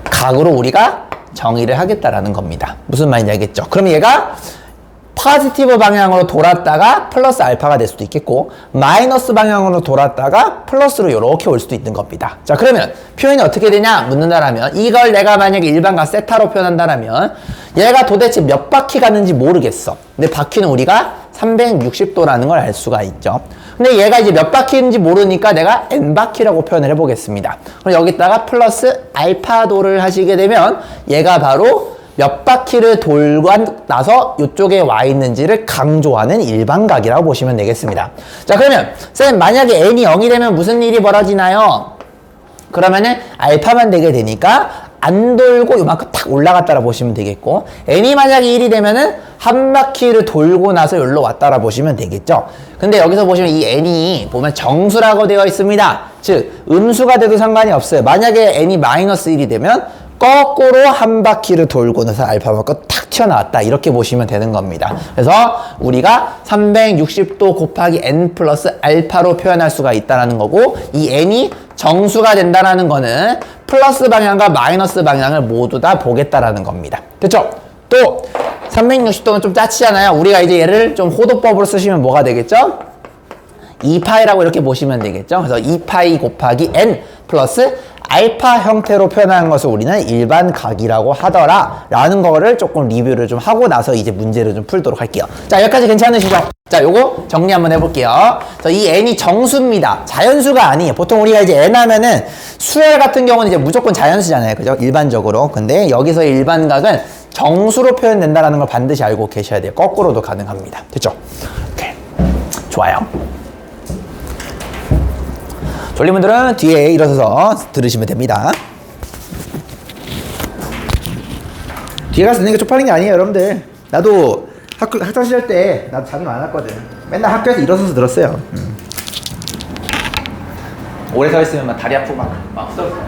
각으로 우리가 정의를 하겠다라는 겁니다. 무슨 말인지 알겠죠? 그럼 얘가 포지티브 방향으로 돌았다가 플러스 알파가 될 수도 있겠고 마이너스 방향으로 돌았다가 플러스로 이렇게 올 수도 있는 겁니다. 자, 그러면 표현이 어떻게 되냐 묻는다라면 이걸 내가 만약에 일반각 세타로 표현한다라면 얘가 도대체 몇 바퀴 가는지 모르겠어. 근데 바퀴는 우리가 360도라는 걸 알 수가 있죠. 근데 얘가 이제 몇 바퀴인지 모르니까 내가 n바퀴라고 표현을 해보겠습니다. 그럼 여기다가 플러스 알파도를 하시게 되면 얘가 바로 몇 바퀴를 돌고 나서 이쪽에 와 있는지를 강조하는 일반각이라고 보시면 되겠습니다. 자, 그러면 쌤 만약에 n이 0이 되면 무슨 일이 벌어지나요? 그러면은 알파만 되게 되니까 안 돌고 요만큼 탁 올라갔다라 보시면 되겠고 n이 만약에 1이 되면은 한 바퀴를 돌고 나서 여기로 왔다라 보시면 되겠죠. 근데 여기서 보시면 이 n이 보면 정수라고 되어 있습니다. 즉 음수가 돼도 상관이 없어요. 만약에 n이 마이너스 1이 되면 거꾸로 한 바퀴를 돌고 나서 알파만큼 탁 튀어나왔다 이렇게 보시면 되는 겁니다. 그래서 우리가 360도 곱하기 n 플러스 알파로 표현할 수가 있다는 거고 이 n이 정수가 된다는 거는 플러스 방향과 마이너스 방향을 모두 다 보겠다라는 겁니다. 됐죠? 또 360도는 좀 짜치잖아요. 우리가 이제 얘를 좀 호도법으로 쓰시면 뭐가 되겠죠? 2파이라고 이렇게 보시면 되겠죠? 그래서 2파이 곱하기 n 플러스 알파 형태로 표현하는 것을 우리는 일반각이라고 하더라 라는 거를 조금 리뷰를 좀 하고 나서 이제 문제를 좀 풀도록 할게요. 자, 여기까지 괜찮으시죠? 자, 요거 정리 한번 해볼게요. 이 n이 정수입니다. 자연수가 아니에요. 보통 우리가 이제 n 하면은 수열 같은 경우는 이제 무조건 자연수잖아요. 그죠? 일반적으로. 근데 여기서의 일반각은 정수로 표현된다는 걸 반드시 알고 계셔야 돼요. 거꾸로도 가능합니다. 됐죠? 오케이. 좋아요. 졸린 분들은 뒤에 일어서서 들으시면 됩니다. 뒤에 가서 듣는 게 쪽팔린 게 아니에요, 여러분들. 나도 학창시절 할 때 나도 잠이 많았거든. 맨날 학교에서 일어서서 들었어요. 오래 서 있으면 막 다리 아프고 막 후덜후덜.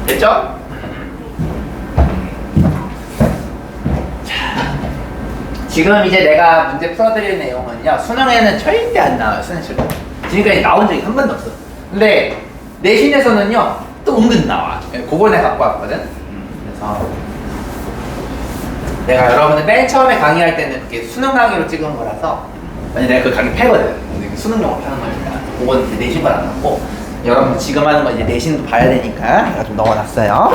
됐죠? 지금 이제 내가 문제 풀어드릴 내용은요, 수능에는 절대 안 나와요. 수능 절대. 지금까지 나온 적이 한 번도 없어. 근데 내신에서는요 또 은근 나와. 그걸 내가 갖고 왔거든. 그래서 내가 여러분들 맨 처음에 강의할 때는 그게 수능 강의로 찍은 거라서, 아니 내가 그 강의 패거든. 근데 수능용으로 파는 거니까 그건 이제 내신 걸 안 넣고, 여러분 지금 하는 거 이제 내신도 봐야 되니까 내가 좀 넣어놨어요.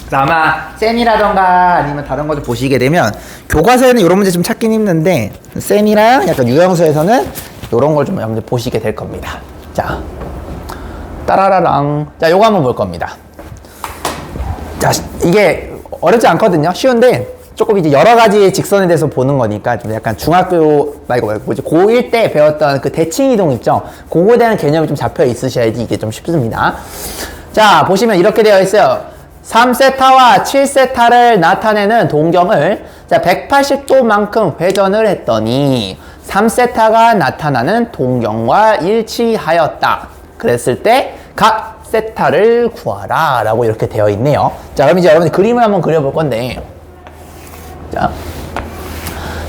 그래서 아마 쌤이라던가 아니면 다른 것도 보시게 되면 교과서에는 이런 문제 좀 찾긴 힘든데 쌤이랑 약간 유형수에서는 이런 걸 좀 여러분들 보시게 될 겁니다. 자, 따라라랑. 자, 요거 한번 볼 겁니다. 자, 이게 어렵지 않거든요. 쉬운데 조금 이제 여러 가지 직선에 대해서 보는 거니까 좀 약간 중학교 말고 뭐지 고1 때 배웠던 그 대칭 이동 있죠. 그거에 대한 개념이 좀 잡혀 있으셔야지 이게 좀 쉽습니다. 자, 보시면 이렇게 되어 있어요. 3세타와 7세타를 나타내는 동경을 자 180도만큼 회전을 했더니 3세타가 나타나는 동경과 일치하였다. 그랬을 때 각 세타를 구하라 라고 이렇게 되어 있네요. 자, 그럼 이제 여러분들 그림을 한번 그려볼 건데, 자,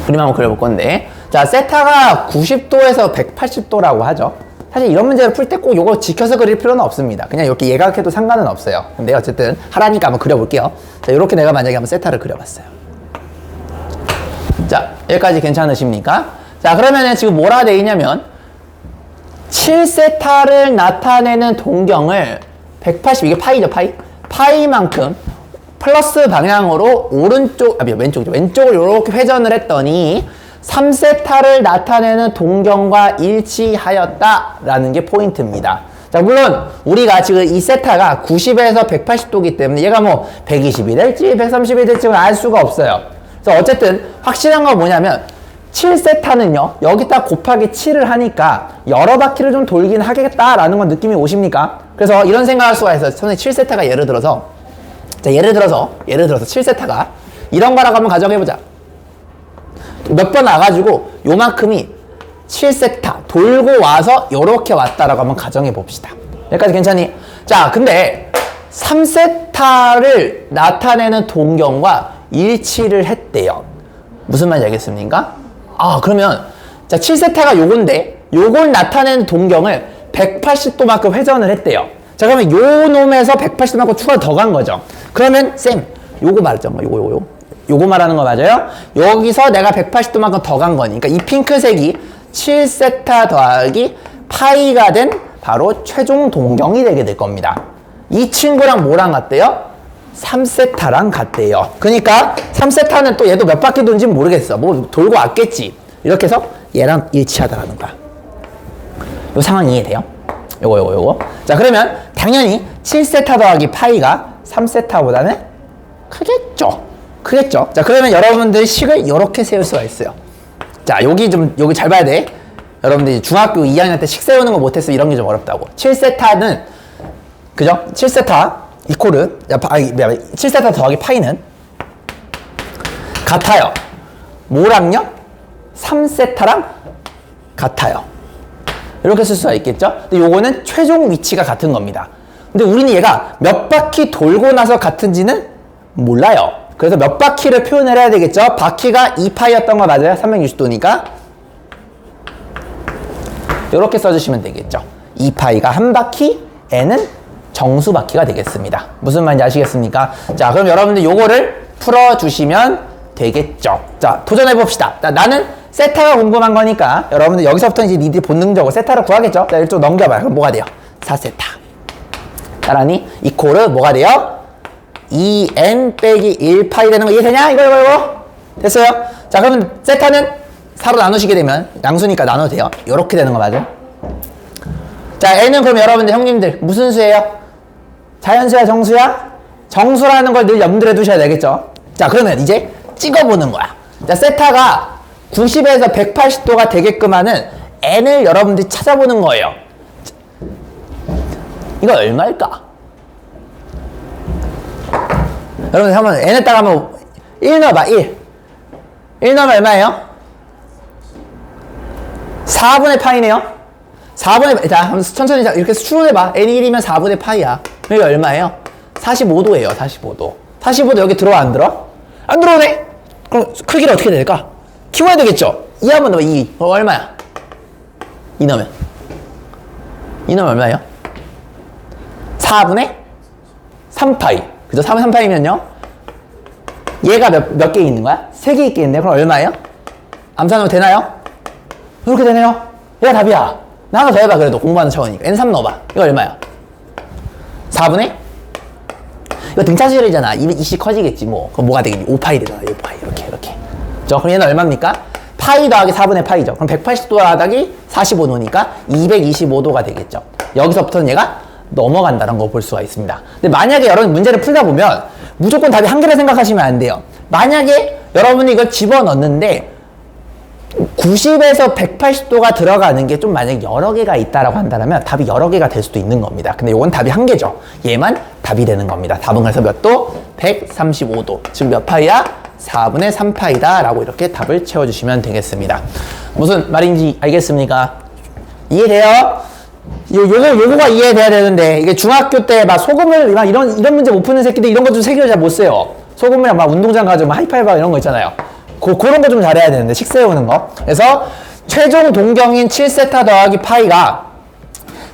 그림 한번 그려볼 건데, 자, 세타가 90도에서 180도라고 하죠. 사실 이런 문제를 풀 때 꼭 이거 지켜서 그릴 필요는 없습니다. 그냥 이렇게 예각해도 상관은 없어요. 근데 어쨌든 하라니까 한번 그려볼게요. 자, 이렇게 내가 만약에 한번 세타를 그려봤어요. 자, 여기까지 괜찮으십니까? 자, 그러면은 지금 뭐라 돼 있냐면 7세타를 나타내는 동경을 180, 이게 파이죠, 파이? 파이만큼 플러스 방향으로 오른쪽, 왼쪽으로 이렇게 회전을 했더니 3세타를 나타내는 동경과 일치하였다라는 게 포인트입니다. 자, 물론 우리가 지금 이 세타가 90에서 180도기 때문에 얘가 뭐 120이 될지 130이 될지 알 수가 없어요. 그래서 어쨌든 확실한 건 뭐냐면 7세타는요 여기다 곱하기 7을 하니까 여러 바퀴를 좀 돌긴 하겠다라는 건 느낌이 오십니까? 그래서 이런 생각할 수가 있어요. 선생님 7세타가 예를 들어서 7세타가 이런 거라고 한번 가정해보자. 몇 번 와가지고 요만큼이 7세타 돌고 와서 요렇게 왔다라고 한번 가정해 봅시다. 여기까지 괜찮니? 자, 근데 3세타를 나타내는 동경과 일치를 했대요. 무슨 말인지 알겠습니까? 아, 그러면 자 7세타가 요건데 요걸 나타내는 동경을 180도만큼 회전을 했대요. 자, 그러면 요 놈에서 180도만큼 추가 더 간 거죠. 그러면 쌤 요거 말했죠. 요거 말하는 거 맞아요? 여기서 내가 180도만큼 더 간 거니까 이 핑크색이 7세타 더하기 파이가 된 바로 최종 동경이 되게 될 겁니다. 이 친구랑 뭐랑 같대요? 3세타랑 같대요. 그러니까 3세타는 또 얘도 몇 바퀴 도는지 모르겠어. 뭐 돌고 왔겠지. 이렇게 해서 얘랑 일치하다라는 거야. 요 상황 이해돼요? 요거. 자, 그러면 당연히 7세타 더하기 파이가 3세타보다는 크겠죠? 자, 그러면 여러분들이 식을 이렇게 세울 수가 있어요. 자, 여기 잘 봐야 돼. 여러분들이 중학교 2학년 때 식 세우는 거 못해서 이런 게 좀 어렵다고. 7세타는, 그죠? 7세타 이코르, 7세타 더하기 파이는 같아요. 뭐랑요? 3세타랑 같아요. 이렇게 쓸 수가 있겠죠? 근데 요거는 최종 위치가 같은 겁니다. 근데 우리는 얘가 몇 바퀴 돌고 나서 같은지는 몰라요. 그래서 몇 바퀴를 표현을 해야 되겠죠? 바퀴가 2파이였던 거 맞아요? 360도니까. 이렇게 써주시면 되겠죠. 2파이가 한 바퀴, n은 정수 바퀴가 되겠습니다. 무슨 말인지 아시겠습니까? 자, 그럼 여러분들 요거를 풀어주시면 되겠죠. 자, 도전해봅시다. 나는 세타가 궁금한 거니까 여러분들 여기서부터 이제 니들이 본능적으로 세타를 구하겠죠? 자, 이쪽 넘겨봐요. 그럼 뭐가 돼요? 4세타. 따라니? 이코르 뭐가 돼요? 2n 빼기 1파이 되는 거 이해되냐? 이거. 됐어요? 자, 그러면 세타는 4로 나누시게 되면 양수니까 나눠도 돼요. 이렇게 되는 거 맞아요? 자, n은 그럼 여러분들 형님들 무슨 수예요? 자연수야, 정수야? 정수라는 걸 늘 염두에 두셔야 되겠죠? 자, 그러면 이제 찍어보는 거야. 자, 세타가 90에서 180도가 되게끔 하는 n을 여러분들이 찾아보는 거예요. 이거 얼마일까? 여러분 한번 n에다가 한번 1 넣어봐. 1 넣으면 얼마예요? 4분의 파이네요. 4분의 자, 한번 천천히 이렇게 추론해봐. n이 1이면 4분의 파이야. 여기 얼마예요? 45도예요. 45도. 45도 여기 들어와 안 들어? 안 들어오네? 그럼 크기가 어떻게 될까? 키워야 되겠죠? 2 한번 넣어봐. 2 얼마야? 2 넣으면 얼마예요? 4분의 3파이. 그죠? 4분의 3파이면요 얘가 몇 개 있는 거야? 3개 있겠는데 그럼 얼마예요? 암산하면 되나요? 이렇게 되네요. 얘가 답이야. 나 하나 더 해봐. 그래도 공부하는 차원이니까 N3 넣어봐. 이거 얼마야? 4분의 이거 등차수열이잖아. 이씨 커지겠지 뭐. 그럼 뭐가 되겠니? 5파이 되잖아. 5파이 이렇게 그럼 얘는 얼마입니까? 파이 더하기 4분의 파이죠. 그럼 180도 더하기 45도니까 225도가 되겠죠. 여기서부터는 얘가 넘어간다는 거 볼 수가 있습니다. 근데 만약에 여러분 문제를 풀다 보면 무조건 답이 한 개라 생각하시면 안 돼요. 만약에 여러분이 이걸 집어넣는데 90에서 180도가 들어가는 게 좀 만약에 여러 개가 있다라고 한다면 답이 여러 개가 될 수도 있는 겁니다. 근데 이건 답이 한 개죠. 얘만 답이 되는 겁니다. 답은 그래서 몇 도? 135도. 즉 몇 파이야? 4분의 3파이다 라고 이렇게 답을 채워주시면 되겠습니다. 무슨 말인지 알겠습니까? 이해돼요? 요거가 이해돼야 되는데 이게 중학교 때 막 소금을 막 이런 문제 못 푸는 새끼들 이런 거 좀 세계를 잘 못 세요. 소금이랑 막 운동장 가지고 막 하이파이브 이런 거 있잖아요. 그런 거 좀 잘해야 되는데 식 세우는 거. 그래서 최종 동경인 7세타 더하기 파이가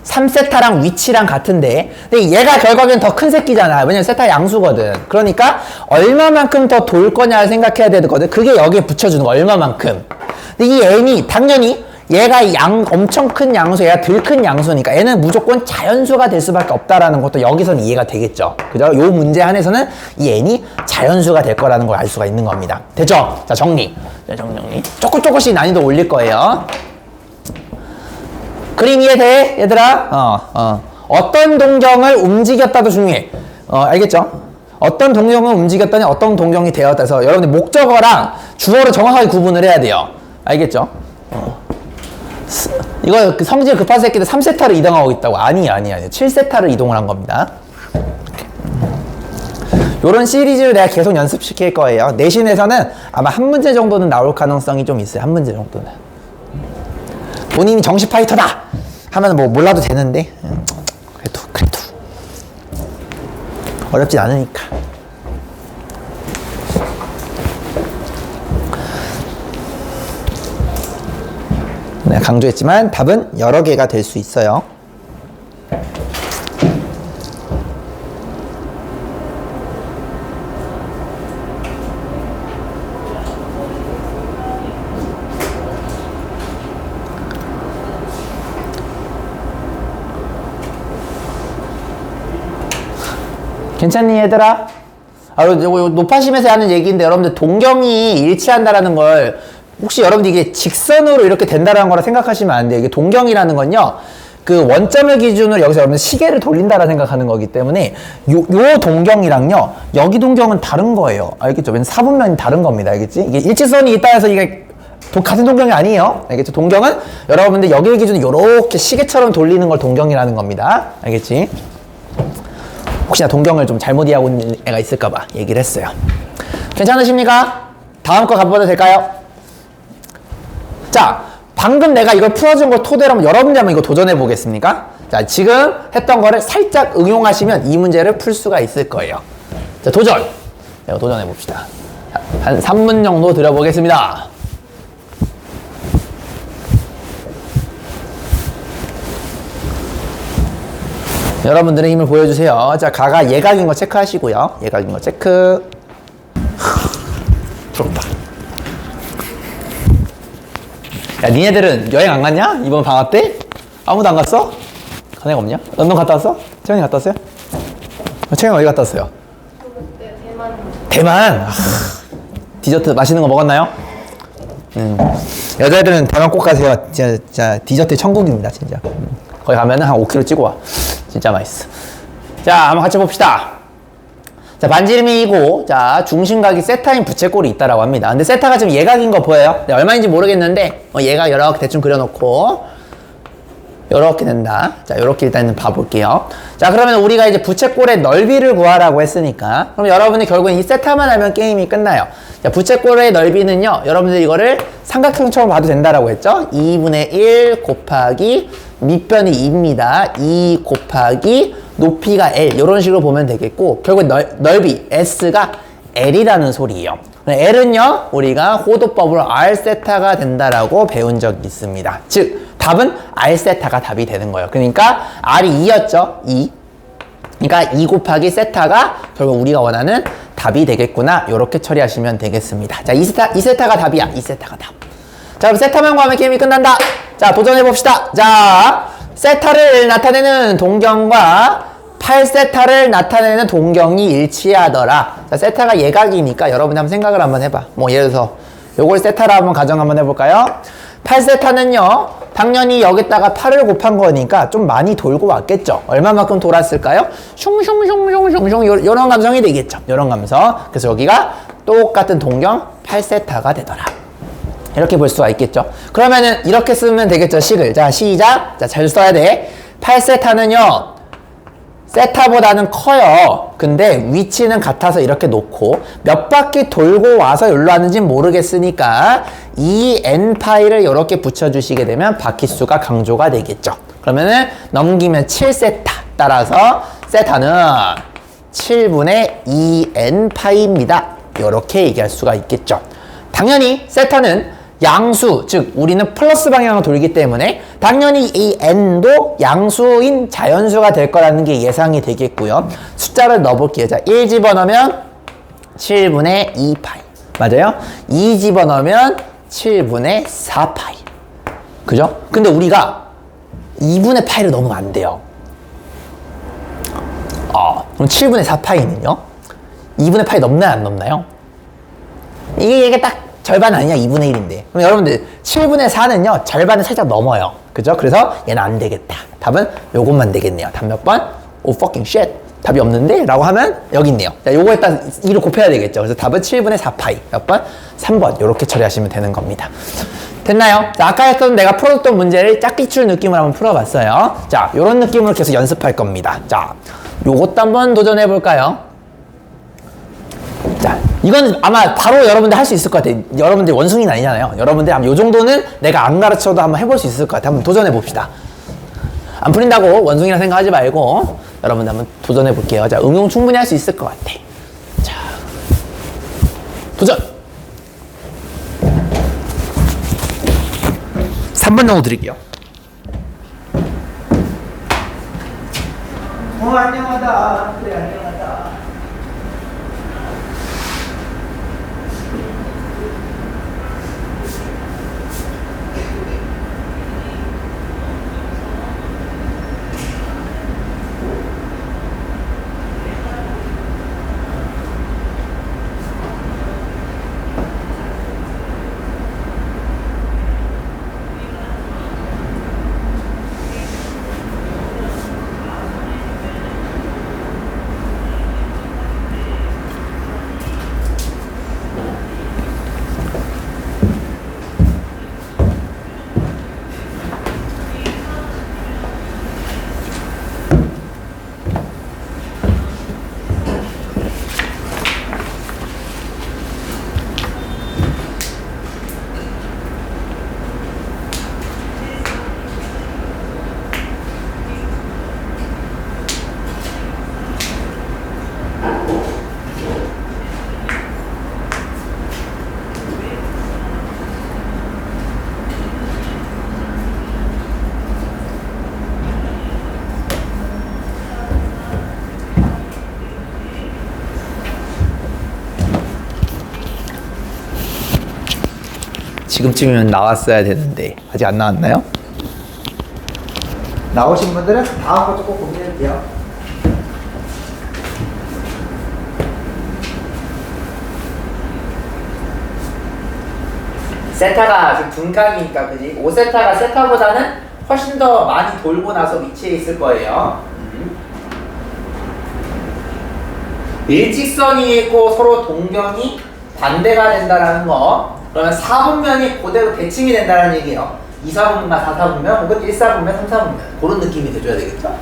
3세타랑 위치랑 같은데 근데 얘가 결과는 더 큰 새끼잖아. 왜냐면 세타 양수거든. 그러니까 얼마만큼 더 돌 거냐 생각해야 되거든. 그게 여기에 붙여주는 거 얼마만큼. 근데 이 n이 당연히 얘가 엄청 큰 양수, 얘가 덜 큰 양수니까 얘는 무조건 자연수가 될 수밖에 없다라는 것도 여기서는 이해가 되겠죠. 그죠? 요 문제 한에서는 이 n이 자연수가 될 거라는 걸 알 수가 있는 겁니다. 됐죠? 자, 정리. 정리. 조금씩 난이도 올릴 거예요. 그림 이해돼? 얘들아? 어떤 동경을 움직였다도 중요해. 알겠죠? 어떤 동경을 움직였다니 어떤 동경이 되었다 해서 여러분들 목적어랑 주어를 정확하게 구분을 해야 돼요. 알겠죠? 이거 성질 급한 새끼들 3세타를 이동하고 있다고. 아니야. 7세타를 이동을 한 겁니다. 요런 시리즈를 내가 계속 연습시킬 거예요. 내신에서는 아마 한 문제 정도는 나올 가능성이 좀 있어요. 한 문제 정도는. 본인이 정시 파이터다 하면 뭐 몰라도 되는데 그래도 어렵진 않으니까. 내가 강조했지만 답은 여러 개가 될 수 있어요. 괜찮니 얘들아? 이거 노파심에서 하는 얘기인데 여러분들 동경이 일치한다라는 걸 혹시 여러분들 이게 직선으로 이렇게 된다라는 거라 생각하시면 안 돼요. 이게 동경이라는 건요. 그 원점을 기준으로 여기서 여러분들 시계를 돌린다라 생각하는 거기 때문에 요 동경이랑요. 여기 동경은 다른 거예요. 알겠죠? 왜냐면 사분면이 다른 겁니다. 알겠지? 이게 일치선이 있다 해서 이게 같은 동경이 아니에요. 알겠죠? 동경은 여러분들 여기 기준으로 요렇게 시계처럼 돌리는 걸 동경이라는 겁니다. 알겠지? 혹시나 동경을 좀 잘못 이해하고 있는 애가 있을까봐 얘기를 했어요. 괜찮으십니까? 다음 거 가봐도 될까요? 자, 방금 내가 이걸 풀어준 걸 토대로 한번 여러분들 한번 이거 도전해 보겠습니까? 자, 지금 했던 거를 살짝 응용하시면 이 문제를 풀 수가 있을 거예요. 자, 도전! 자, 도전해 봅시다. 한 3분 정도 드려보겠습니다. 여러분들의 힘을 보여주세요. 자, 가가 예각인 거 체크하시고요. 예각인 거 체크. 부럽다. 야, 니네들은 여행 안 갔냐? 이번 방학 때? 아무도 안 갔어? 간 애가 없냐? 런던 갔다 왔어? 채연이 갔다 왔어요? 채연이 어디 갔다 왔어요? 저 그때 대만. 대만? 디저트 맛있는 거 먹었나요? 여자애들은 대만 꼭 가세요. 진짜 디저트 천국입니다, 진짜. 거기 가면은 한 5kg 찌고 와. 진짜 맛있어. 자, 한번 같이 봅시다. 자, 반지름이고, 자, 중심각이 세타인 부채꼴이 있다라고 합니다. 근데 세타가 지금 예각인 거 보여요? 네, 얼마인지 모르겠는데, 예각 이렇게 대충 그려놓고, 요렇게 된다. 자, 요렇게 일단은 봐볼게요. 자, 그러면 우리가 이제 부채꼴의 넓이를 구하라고 했으니까, 그럼 여러분이 결국엔 이 세타만 알면 게임이 끝나요. 자, 부채꼴의 넓이는요, 여러분들 이거를 삼각형처럼 봐도 된다라고 했죠? 2분의 1 곱하기 밑변이 2입니다. 2 곱하기 높이가 L. 이런 식으로 보면 되겠고, 결국 넓이 S가 L이라는 소리예요. L은요, 우리가 호도법으로 R 세타가 된다라고 배운 적이 있습니다. 즉, 답은 R 세타가 답이 되는 거예요. 그러니까 R이 2였죠? 2. 그러니까 2 곱하기 세타가 결국 우리가 원하는 답이 되겠구나. 이렇게 처리하시면 되겠습니다. 자, 2세타가 답이야. 2세타가 답. 자, 그럼 세타만 구하면 게임이 끝난다. 자, 도전해봅시다. 자, 세타를 나타내는 동경과 8세타를 나타내는 동경이 일치하더라. 자, 세타가 예각이니까 여러분이 한번 생각을 한번 해봐. 뭐 예를 들어서 요걸 세타라 한번 가정 한번 해볼까요? 8세타는요, 당연히 여기다가 8을 곱한 거니까 좀 많이 돌고 왔겠죠. 얼마만큼 돌았을까요? 슝슝슝슝슝슝 요런 감성이 되겠죠. 요런 감성. 그래서 여기가 똑같은 동경 8세타가 되더라. 이렇게 볼 수가 있겠죠. 그러면은 이렇게 쓰면 되겠죠. 식을. 자, 시작. 자, 잘 써야 돼. 8세타는요, 세타보다는 커요. 근데 위치는 같아서 이렇게 놓고 몇 바퀴 돌고 와서 여기로 왔는지는 모르겠으니까 이 n파이를 이렇게 붙여주시게 되면 바퀴수가 강조가 되겠죠. 그러면은 넘기면 7세타. 따라서 세타는 7분의 2n파이입니다. 이렇게 얘기할 수가 있겠죠. 당연히 세타는 양수, 즉 우리는 플러스 방향으로 돌기 때문에 당연히 이 n도 양수인 자연수가 될 거라는 게 예상이 되겠고요. 숫자를 넣어볼게요. 자, 1 집어넣으면 7분의 2파이. 맞아요? 2 집어넣으면 7분의 4파이. 그죠? 근데 우리가 2분의 파이를 넣으면 안 돼요. 그럼 7분의 4파이는요? 2분의 파이 넘나요? 안 넘나요? 이게 딱 절반 아니냐? 2분의 1인데. 그럼 여러분들 7분의 4는요, 절반을 살짝 넘어요. 그죠? 그래서 얘는 안 되겠다. 답은 요것만 되겠네요. 답 몇 번? Oh fucking shit. 답이 없는데? 라고 하면 여기 있네요. 자, 요거에 딱 2를 곱해야 되겠죠. 그래서 답은 7분의 4파이. 몇 번? 3번. 요렇게 처리하시면 되는 겁니다. 됐나요? 자, 아까 했던 내가 풀었던 문제를 짝기출 느낌으로 한번 풀어봤어요. 자, 요런 느낌으로 계속 연습할 겁니다. 자, 요것도 한번 도전해볼까요? 자, 이건 아마 바로 여러분들 할 수 있을 것 같아요. 여러분들 원숭이는 아니잖아요. 여러분들 요 정도는 내가 안 가르쳐도 한번 해볼 수 있을 것 같아요. 한번 도전해 봅시다. 안 풀린다고 원숭이라 생각하지 말고 여러분들 한번 도전해 볼게요. 자, 응용 충분히 할 수 있을 것 같아. 자, 도전! 3번 정도 드릴게요. 안녕하다. 그래, 안녕하다. 지금쯤이면 나왔어야 되는데 아직 안 나왔나요? 나오신 분들은 다음 거 조금 고민해볼게요. 세타가 지금 둔각이니까 그지? 5세타가 세타보다는 훨씬 더 많이 돌고 나서 위치해 있을 거예요. 일직선이 있고 서로 동경이 반대가 된다라는 거. 그러면 4분면이 그대로 대칭이 된다는 얘기예요. 2사분면, 4사분면, 혹은 1사분면, 3사분면. 그런 느낌이 돼줘야 되겠죠?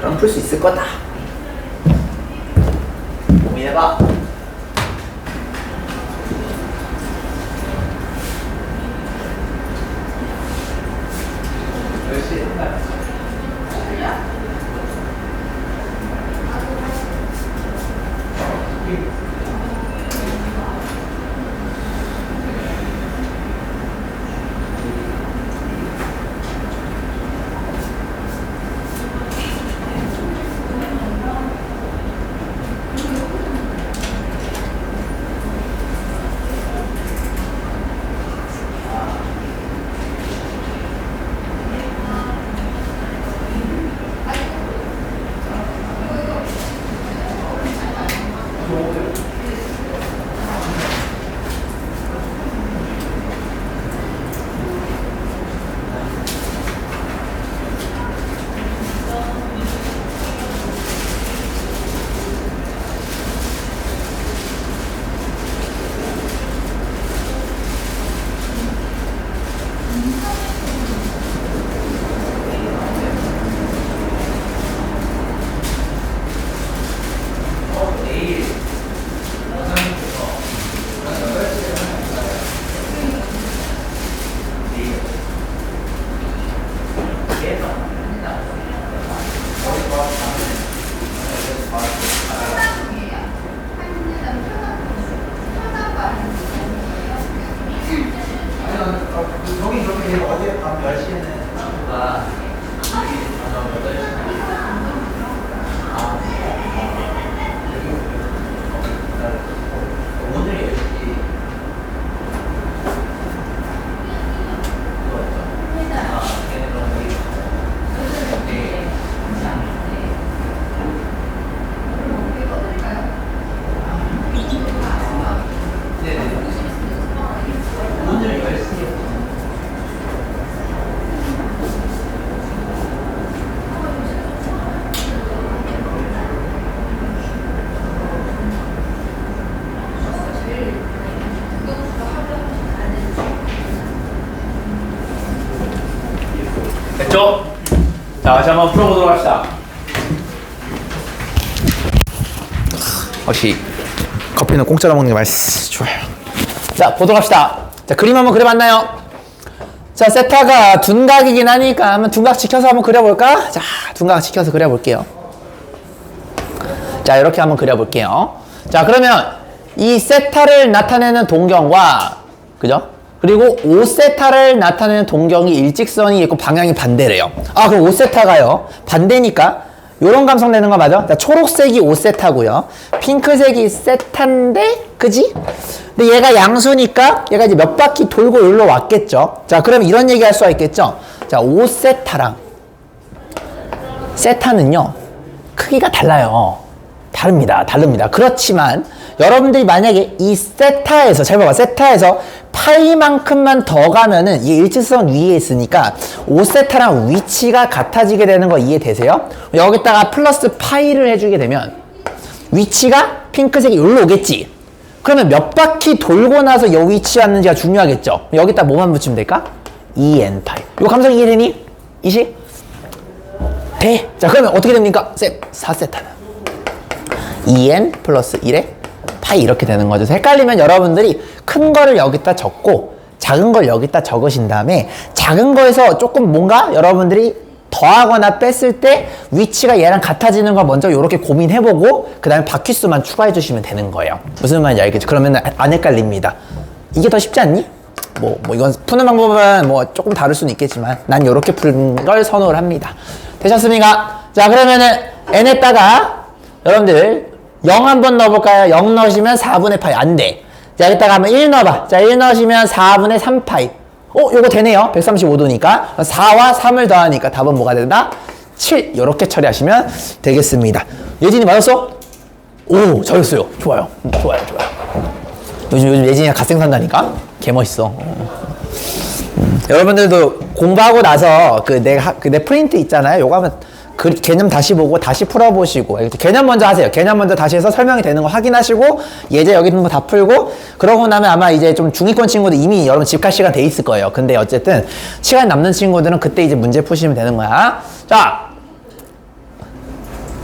그럼 풀 수 있을 거다. 고민해봐. 맞죠? 자, 다시 한번 풀어보도록 합시다. 역시 커피는 공짜로 먹는 게 맛있어. 좋아요. 자, 보도록 합시다. 자, 그림 한번 그려봤나요? 자, 세타가 둔각이긴 하니까 한번 둔각 지켜서 한번 그려볼까? 자, 둔각 지켜서 그려볼게요. 자, 이렇게 한번 그려볼게요. 자, 그러면 이 세타를 나타내는 동경과, 그죠? 그리고 5세타를 나타내는 동경이 일직선이 있고 방향이 반대래요. 아, 그럼 5세타가요. 반대니까 요런 감성 내는 거 맞아? 자, 초록색이 5세타고요. 핑크색이 세타인데, 그지? 근데 얘가 양수니까 얘가 이제 몇 바퀴 돌고 여기로 왔겠죠. 자, 그러면 이런 얘기 할 수가 있겠죠. 자, 5세타랑 세타는요, 크기가 달라요. 다릅니다. 그렇지만 여러분들이 만약에 이 세타에서, 잘 봐봐, 세타에서 파이만큼만 더 가면은 이 일직선 위에 있으니까 5세타랑 위치가 같아지게 되는 거 이해되세요? 여기다가 플러스 파이를 해주게 되면 위치가 핑크색이 여기로 오겠지. 그러면 몇 바퀴 돌고 나서 여 위치 왔는지가 중요하겠죠. 여기다 뭐만 붙이면 될까? 2n 파이. 요 감성 이해되니? 이시? 돼. 자, 그러면 어떻게 됩니까? 4세타는 2n 플러스 1에 파이 이렇게 되는 거죠. 헷갈리면 여러분들이 큰 거를 여기다 적고 작은 걸 여기다 적으신 다음에 작은 거에서 조금 뭔가 여러분들이 더하거나 뺐을 때 위치가 얘랑 같아지는 걸 먼저 이렇게 고민해보고 그 다음에 바퀴수만 추가해 주시면 되는 거예요. 무슨 말인지 알겠죠? 그러면 안 헷갈립니다. 이게 더 쉽지 않니? 뭐 이건 푸는 방법은 뭐 조금 다를 수는 있겠지만 난 이렇게 푸는 걸 선호를 합니다. 되셨습니까? 자, 그러면은 n에다가 여러분들 0 한번 넣어볼까요? 0 넣으시면 4분의 파이. 안 돼. 자, 여기다가 한번 1 넣어봐. 자, 1 넣으시면 4분의 3파이. 요거 되네요. 135도니까. 4와 3을 더하니까 답은 뭐가 된다? 7. 이렇게 처리하시면 되겠습니다. 예진이 맞았어? 오, 잘했어요. 좋아요. 좋아요. 요즘 예진이가 갓생 산다니까? 개멋있어. 여러분들도 공부하고 나서 내 프린트 있잖아요. 요거 하면 개념 다시 보고 다시 풀어보시고, 개념 먼저 하세요. 개념 먼저 다시 해서 설명이 되는 거 확인하시고 예제 여기 있는 거 다 풀고 그러고 나면 아마 이제 좀 중위권 친구들 이미 여러분 집 갈 시간 돼 있을 거예요. 근데 어쨌든 시간 남는 친구들은 그때 이제 문제 푸시면 되는 거야. 자,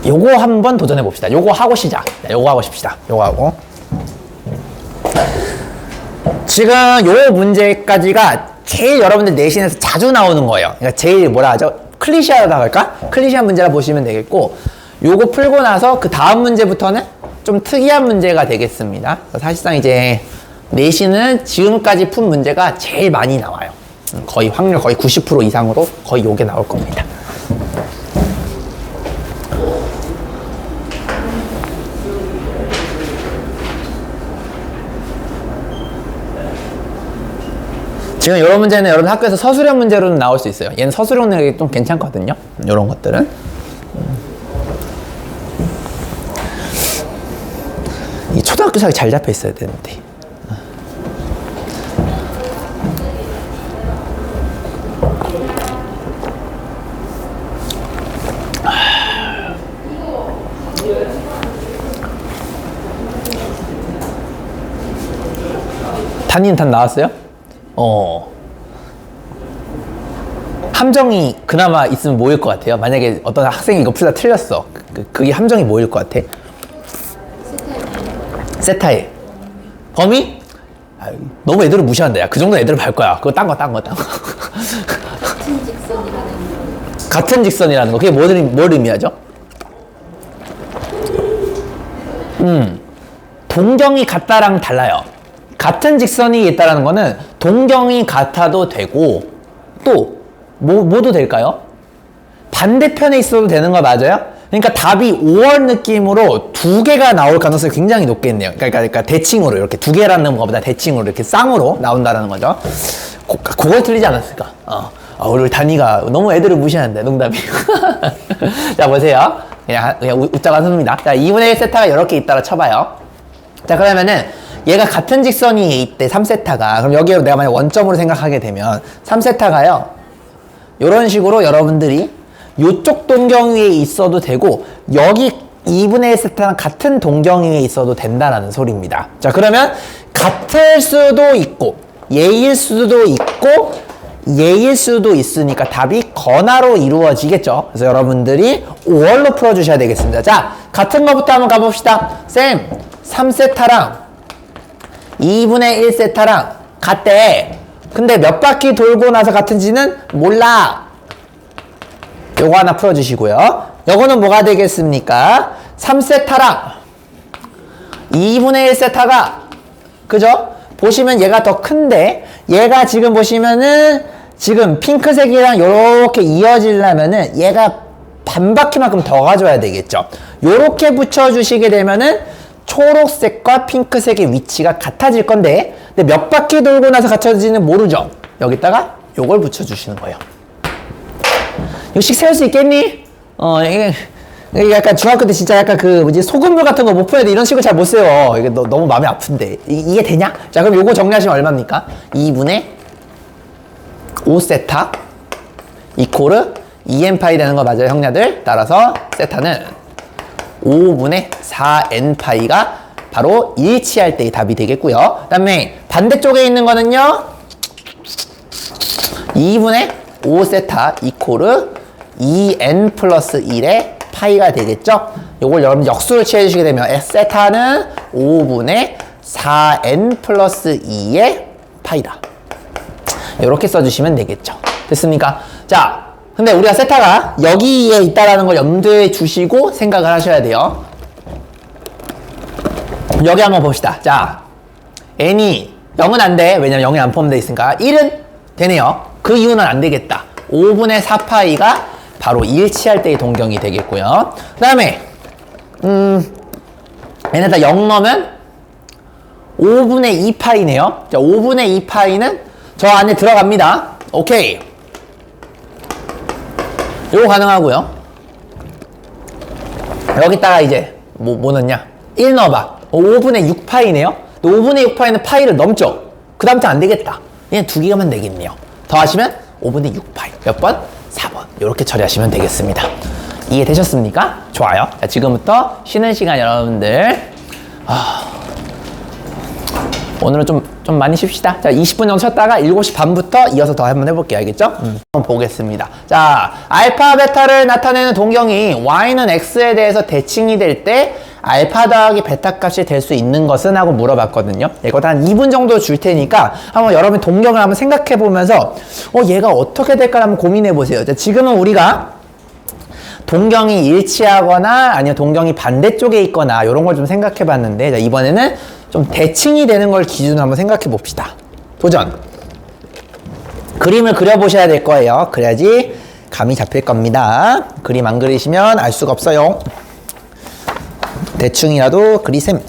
요거 한번 도전해 봅시다. 요거 하고 시작. 요거 하고 싶시다. 요거 하고. 지금 요 문제까지가 제일 여러분들 내신에서 자주 나오는 거예요. 그러니까 제일 뭐라 하죠? 클리시하다 할까? 클리시한 문제라 보시면 되겠고, 요거 풀고 나서 그 다음 문제부터는 좀 특이한 문제가 되겠습니다. 사실상 이제 내신은 지금까지 푼 문제가 제일 많이 나와요. 거의 확률 거의 90% 이상으로 거의 요게 나올 겁니다. 지금 이런 문제는 여러분 학교에서 서술형 문제로는 나올 수 있어요. 얘는 서술형 내기 좀 괜찮거든요. 이런 것들은. 이 초등학교 수학이 잘 잡혀 있어야 되는데. 단위는 나왔어요? 함정이 그나마 있으면 뭐일 것 같아요? 만약에 어떤 학생이 이거 풀다 틀렸어. 그게 함정이 뭐일 것 같아? 세타일. 범위? 너무 애들을 무시한다. 야, 그 정도 애들은 발 거야. 그거 딴 거. 같은 직선이라는 거. 같은 직선이라는 거. 그게 뭘 의미하죠? 동경이 같다랑 달라요. 같은 직선이 있다라는 거는 동경이 같아도 되고 또 뭐도 될까요? 반대편에 있어도 되는 거 맞아요? 그러니까 답이 5월 느낌으로 두 개가 나올 가능성이 굉장히 높겠네요. 그러니까 대칭으로 이렇게 두 개라는 것보다 대칭으로 이렇게 쌍으로 나온다는 거죠. 그걸 틀리지 않았을까? 우리 단위가 너무 애들을 무시하는데 농담이. 자, 보세요. 그냥 웃자고 한 섭니다. 자, 2분의 1 세타가 이렇게 있다라 쳐봐요. 자, 그러면은 얘가 같은 직선이 있대, 3세타가. 그럼 여기에 내가 만약 원점으로 생각하게 되면 3세타가요. 이런 식으로 여러분들이 요쪽 동경 위에 있어도 되고 여기 2분의 1 세타랑 같은 동경 위에 있어도 된다라는 소리입니다. 자, 그러면 같을 수도 있고 얘일 수도 있고 예일 수도 있으니까 답이 거나로 이루어지겠죠. 그래서 여러분들이 5월로 풀어주셔야 되겠습니다. 자, 같은 거부터 한번 가봅시다. 쌤, 3세타랑 2분의 1세타랑 같대. 근데 몇 바퀴 돌고 나서 같은지는 몰라. 요거 하나 풀어주시고요. 요거는 뭐가 되겠습니까? 3세타랑 2분의 1세타가 그죠? 보시면 얘가 더 큰데 얘가 지금 보시면은 지금 핑크색이랑 요렇게 이어지려면은 얘가 반 바퀴만큼 더 가져야 되겠죠. 요렇게 붙여주시게 되면은 초록색과 핑크색의 위치가 같아질 건데 근데 몇 바퀴 돌고 나서 같아지는 모르죠. 여기다가 요걸 붙여주시는 거예요. 이거 세울 수 있겠니? 이게 약간 중학교 때 진짜 약간 그 뭐지 소금물 같은 거 못 풀어야 돼 이런 식으로 잘 못 세워. 이게 너무 마음이 아픈데 이게 되냐? 자 그럼 요거 정리하시면 얼마입니까? 2분의 5세타 이코르 2n파이 되는 거 맞아요 형냐들? 따라서 세타는 5분의 4n파이가 바로 일치할 때의 답이 되겠고요. 그 다음에 반대쪽에 있는 거는요 2분의 5세타 이코르 2n 플러스 1의 파이가 되겠죠? 요걸 여러분 역수를 취해주시게 되면 세타는 5분의 4n 플러스 2의 파이다. 이렇게 써주시면 되겠죠. 됐습니까? 자, 근데 우리가 세타가 여기에 있다라는 걸 염두에 주시고 생각을 하셔야 돼요. 여기 한번 봅시다. 자, n이 0은 안 돼. 왜냐면 0이 안 포함되어 있으니까 1은 되네요. 그 이유는 안 되겠다. 5분의 4파이가 바로 일치할 때의 동경이 되겠고요. 그 다음에 얘네다 0 넣으면 5분의 2파이네요. 자, 5분의 2파이는 저 안에 들어갑니다. 오케이. 요거 가능하고요. 여기다가 이제 뭐 넣냐? 1 넣어봐. 5분의 6파이네요. 5분의 6파이는 파이를 넘죠. 그 다음부터 안 되겠다. 그냥 두 개만 되겠네요. 더하시면 5분의 6파이. 몇 번? 4번. 이렇게 처리하시면 되겠습니다. 이해되셨습니까? 좋아요. 자, 지금부터 쉬는 시간 여러분들. 오늘은 좀 많이 쉽시다. 자, 20분 정도 쉬었다가 7시 반부터 이어서 더 한번 해볼게요. 알겠죠? 한번 보겠습니다. 자, 알파, 베타를 나타내는 동경이 y는 x에 대해서 대칭이 될 때 알파 더하기 베타 값이 될 수 있는 것은? 하고 물어봤거든요. 이거 한 2분 정도 줄 테니까 한번 여러분 동경을 한번 생각해 보면서 얘가 어떻게 될까 한번 고민해 보세요. 자, 지금은 우리가 동경이 일치하거나 아니면 동경이 반대쪽에 있거나 이런 걸 좀 생각해 봤는데 자, 이번에는 좀 대칭이 되는 걸 기준으로 한번 생각해 봅시다. 도전! 그림을 그려보셔야 될 거예요. 그래야지 감이 잡힐 겁니다. 그림 안 그리시면 알 수가 없어요. 대충이라도 그리셈.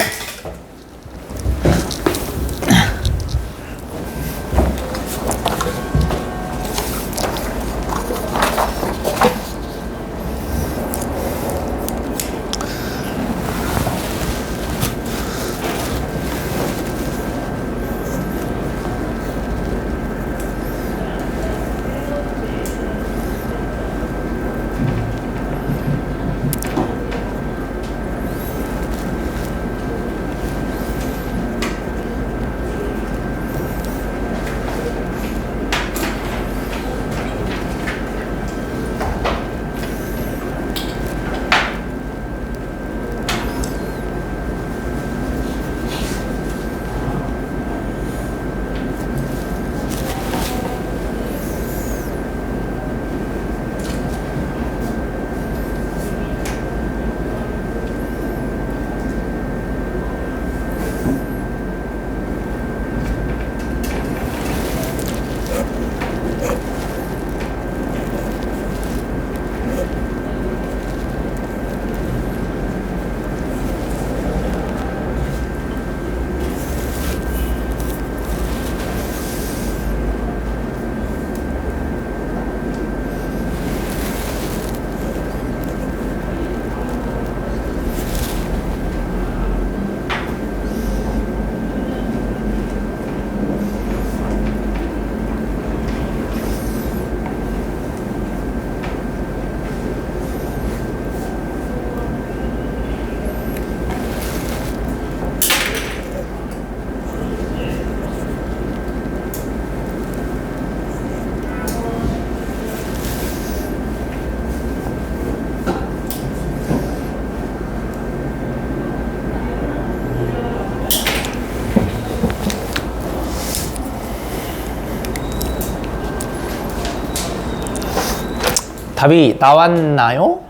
답이 나왔나요?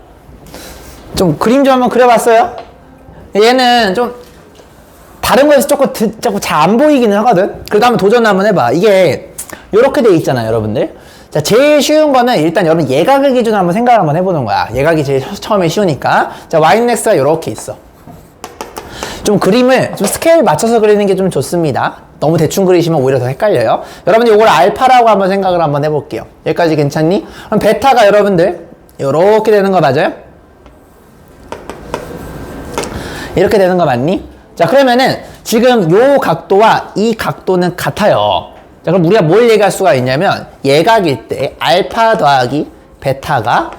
좀 그림 좀 한번 그려봤어요? 얘는 좀 다른 거에서 조금 잘 안 보이기는 하거든? 그래도 한번 도전 한번 해봐. 이게 이렇게 돼 있잖아요, 여러분들. 자, 제일 쉬운 거는 일단 여러분 예각을 기준으로 한번 생각을 한번 해보는 거야. 예각이 제일 처음에 쉬우니까. 자, yX가 이렇게 있어. 좀 그림을 좀 스케일 맞춰서 그리는 게 좀 좋습니다. 너무 대충 그리시면 오히려 더 헷갈려요. 여러분들 이걸 알파라고 한번 생각을 한번 해볼게요. 여기까지 괜찮니? 그럼 베타가 여러분들 이렇게 되는 거 맞아요? 이렇게 되는 거 맞니? 자, 그러면은 지금 요 각도와 이 각도는 같아요. 자, 그럼 우리가 뭘 얘기할 수가 있냐면 예각일 때 알파 더하기 베타가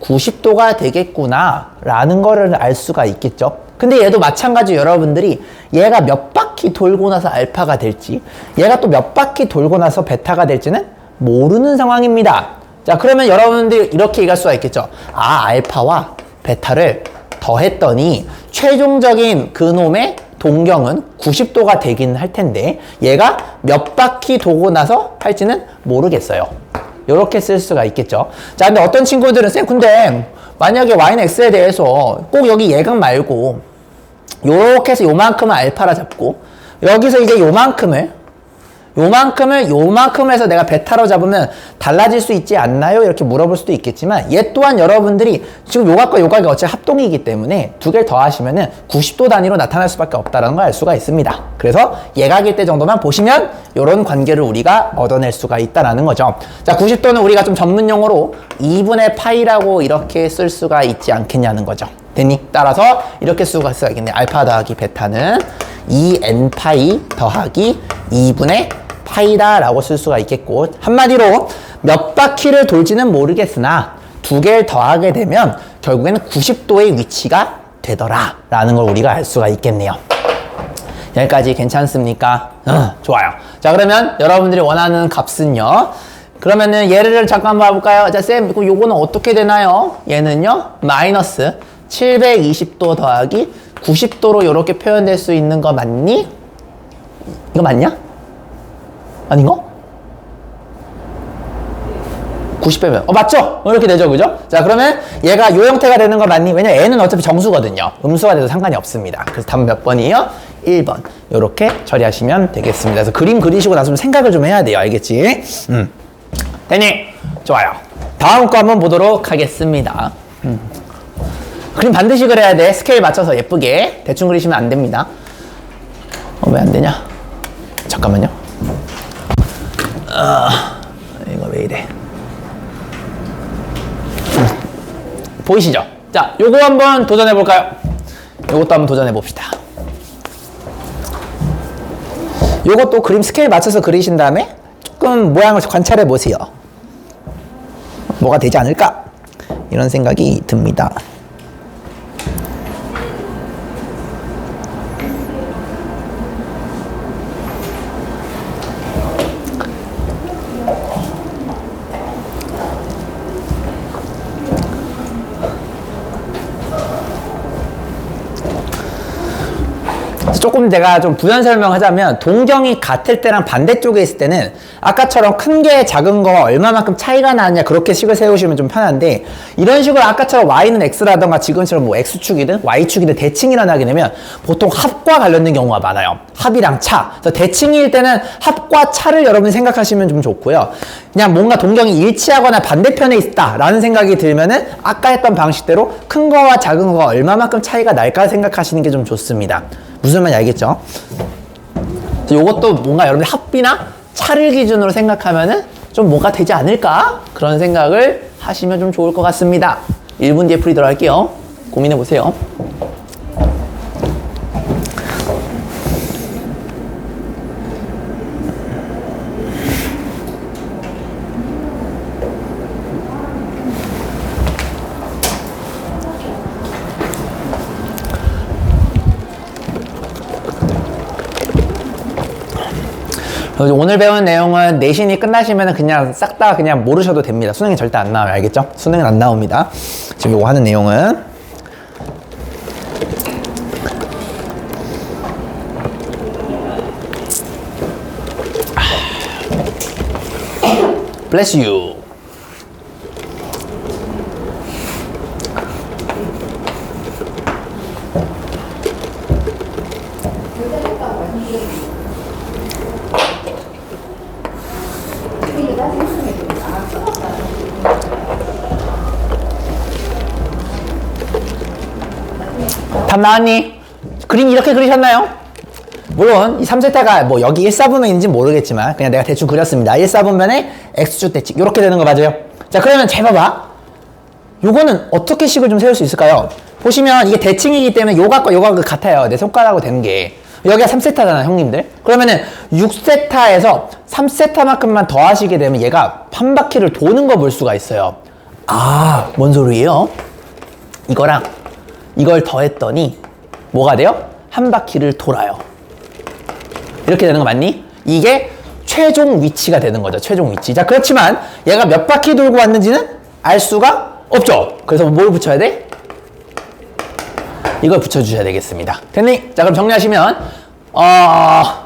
90도가 되겠구나 라는 거를 알 수가 있겠죠. 근데 얘도 마찬가지 여러분들이 얘가 몇 바퀴 돌고 나서 알파가 될지 얘가 또 몇 바퀴 돌고 나서 베타가 될지는 모르는 상황입니다. 자, 그러면 여러분들이 이렇게 얘기할 수가 있겠죠. 아, 알파와 베타를 더했더니 최종적인 그놈의 동경은 90도가 되긴 할 텐데 얘가 몇 바퀴 도고 나서 할지는 모르겠어요. 이렇게 쓸 수가 있겠죠. 자, 근데 어떤 친구들은 쌤 근데 만약에 y는 x에 대해서 꼭 여기 예각 말고 요렇게 해서 요만큼을 알파라 잡고 여기서 이제 요만큼을 해서 내가 베타로 잡으면 달라질 수 있지 않나요? 이렇게 물어볼 수도 있겠지만 얘 또한 여러분들이 지금 요각과 요각이 어차피 합동이기 때문에 두 개를 더하시면은 90도 단위로 나타날 수밖에 없다는 걸 알 수가 있습니다. 그래서 예각일 때 정도만 보시면 이런 관계를 우리가 얻어낼 수가 있다라는 거죠. 자, 90도는 우리가 좀 전문용어로 2분의 파이라고 이렇게 쓸 수가 있지 않겠냐는 거죠. 됐니? 따라서 이렇게 쓸 수가 있겠네. 알파 더하기 베타는 2n 파이 더하기 2분의 파이다 라고 쓸 수가 있겠고, 한마디로 몇 바퀴를 돌지는 모르겠으나 두 개를 더하게 되면 결국에는 90도의 위치가 되더라 라는 걸 우리가 알 수가 있겠네요. 여기까지 괜찮습니까? 좋아요. 자, 그러면 여러분들이 원하는 값은요, 그러면은 얘를 잠깐 봐볼까요? 자, 쌤, 요거는 어떻게 되나요? 얘는요, 마이너스 720도 더하기 90도로 이렇게 표현될 수 있는 거 맞니? 이거 맞냐? 아닌가? 90 빼면 맞죠? 이렇게 되죠, 그죠? 자, 그러면 얘가 요 형태가 되는 거 맞니? 왜냐면 n은 어차피 정수거든요. 음수가 돼도 상관이 없습니다. 그래서 답은 몇 번이에요? 1번. 요렇게 처리하시면 되겠습니다. 그래서 그림 그리시고 나서 좀 생각을 좀 해야 돼요. 알겠지? 됐니? 좋아요. 다음 거 한번 보도록 하겠습니다. 그림 반드시 그려야 돼. 스케일 맞춰서 예쁘게. 대충 그리시면 안 됩니다. 왜 안 되냐? 잠깐만요. 이거 왜 이래? 보이시죠? 자, 요거 한번 도전해 볼까요? 요것도 한번 도전해 봅시다. 요것도 그림 스케일 맞춰서 그리신 다음에 조금 모양을 관찰해 보세요. 뭐가 되지 않을까? 이런 생각이 듭니다. 조금 제가 좀 부연 설명하자면 동경이 같을 때랑 반대쪽에 있을 때는 아까처럼 큰 게 작은 거가 얼마만큼 차이가 나느냐 그렇게 식을 세우시면 좀 편한데, 이런 식으로 아까처럼 y는 x라던가 지금처럼 뭐 x축이든 y축이든 대칭이 일어나게 되면 보통 합과 관련된 경우가 많아요. 합이랑 차. 그래서 대칭일 때는 합과 차를 여러분이 생각하시면 좀 좋고요. 그냥 뭔가 동경이 일치하거나 반대편에 있다라는 생각이 들면은 아까 했던 방식대로 큰 거와 작은 거가 얼마만큼 차이가 날까 생각하시는 게 좀 좋습니다. 무슨 말인지 알겠죠? 요것도 뭔가 여러분들 합비나 차를 기준으로 생각하면은 좀 뭐가 되지 않을까? 그런 생각을 하시면 좀 좋을 것 같습니다. 1분 뒤에 풀이도록 할게요. 고민해 보세요. 오늘 배운 내용은 내신이 끝나시면 그냥 싹 다 그냥 모르셔도 됩니다. 수능에 절대 안 나와요. 알겠죠? 수능은 안 나옵니다. 지금 요거 하는 내용은 Bless you. 답 나왔니? 그림 이렇게 그리셨나요? 물론 이 3세타가 뭐 여기 1, 4분면인지 모르겠지만 그냥 내가 대충 그렸습니다. 1, 4분면에 x축 대칭 이렇게 되는 거 맞아요? 자, 그러면 잘 봐봐. 요거는 어떻게 식을 좀 세울 수 있을까요? 보시면 이게 대칭이기 때문에 요각과 요각은 같아요. 내 손가락으로 되는 게. 여기가 3세타잖아, 형님들. 그러면은 6세타에서 3세타만큼만 더 하시게 되면 얘가 한 바퀴를 도는 거 볼 수가 있어요. 아, 뭔 소리예요? 이거랑 이걸 더했더니 뭐가 돼요? 한 바퀴를 돌아요. 이렇게 되는 거 맞니? 이게 최종 위치가 되는 거죠. 최종 위치. 자, 그렇지만 얘가 몇 바퀴 돌고 왔는지는 알 수가 없죠. 그래서 뭘 붙여야 돼? 이걸 붙여주셔야 되겠습니다. 됐니? 자, 그럼 정리하시면 나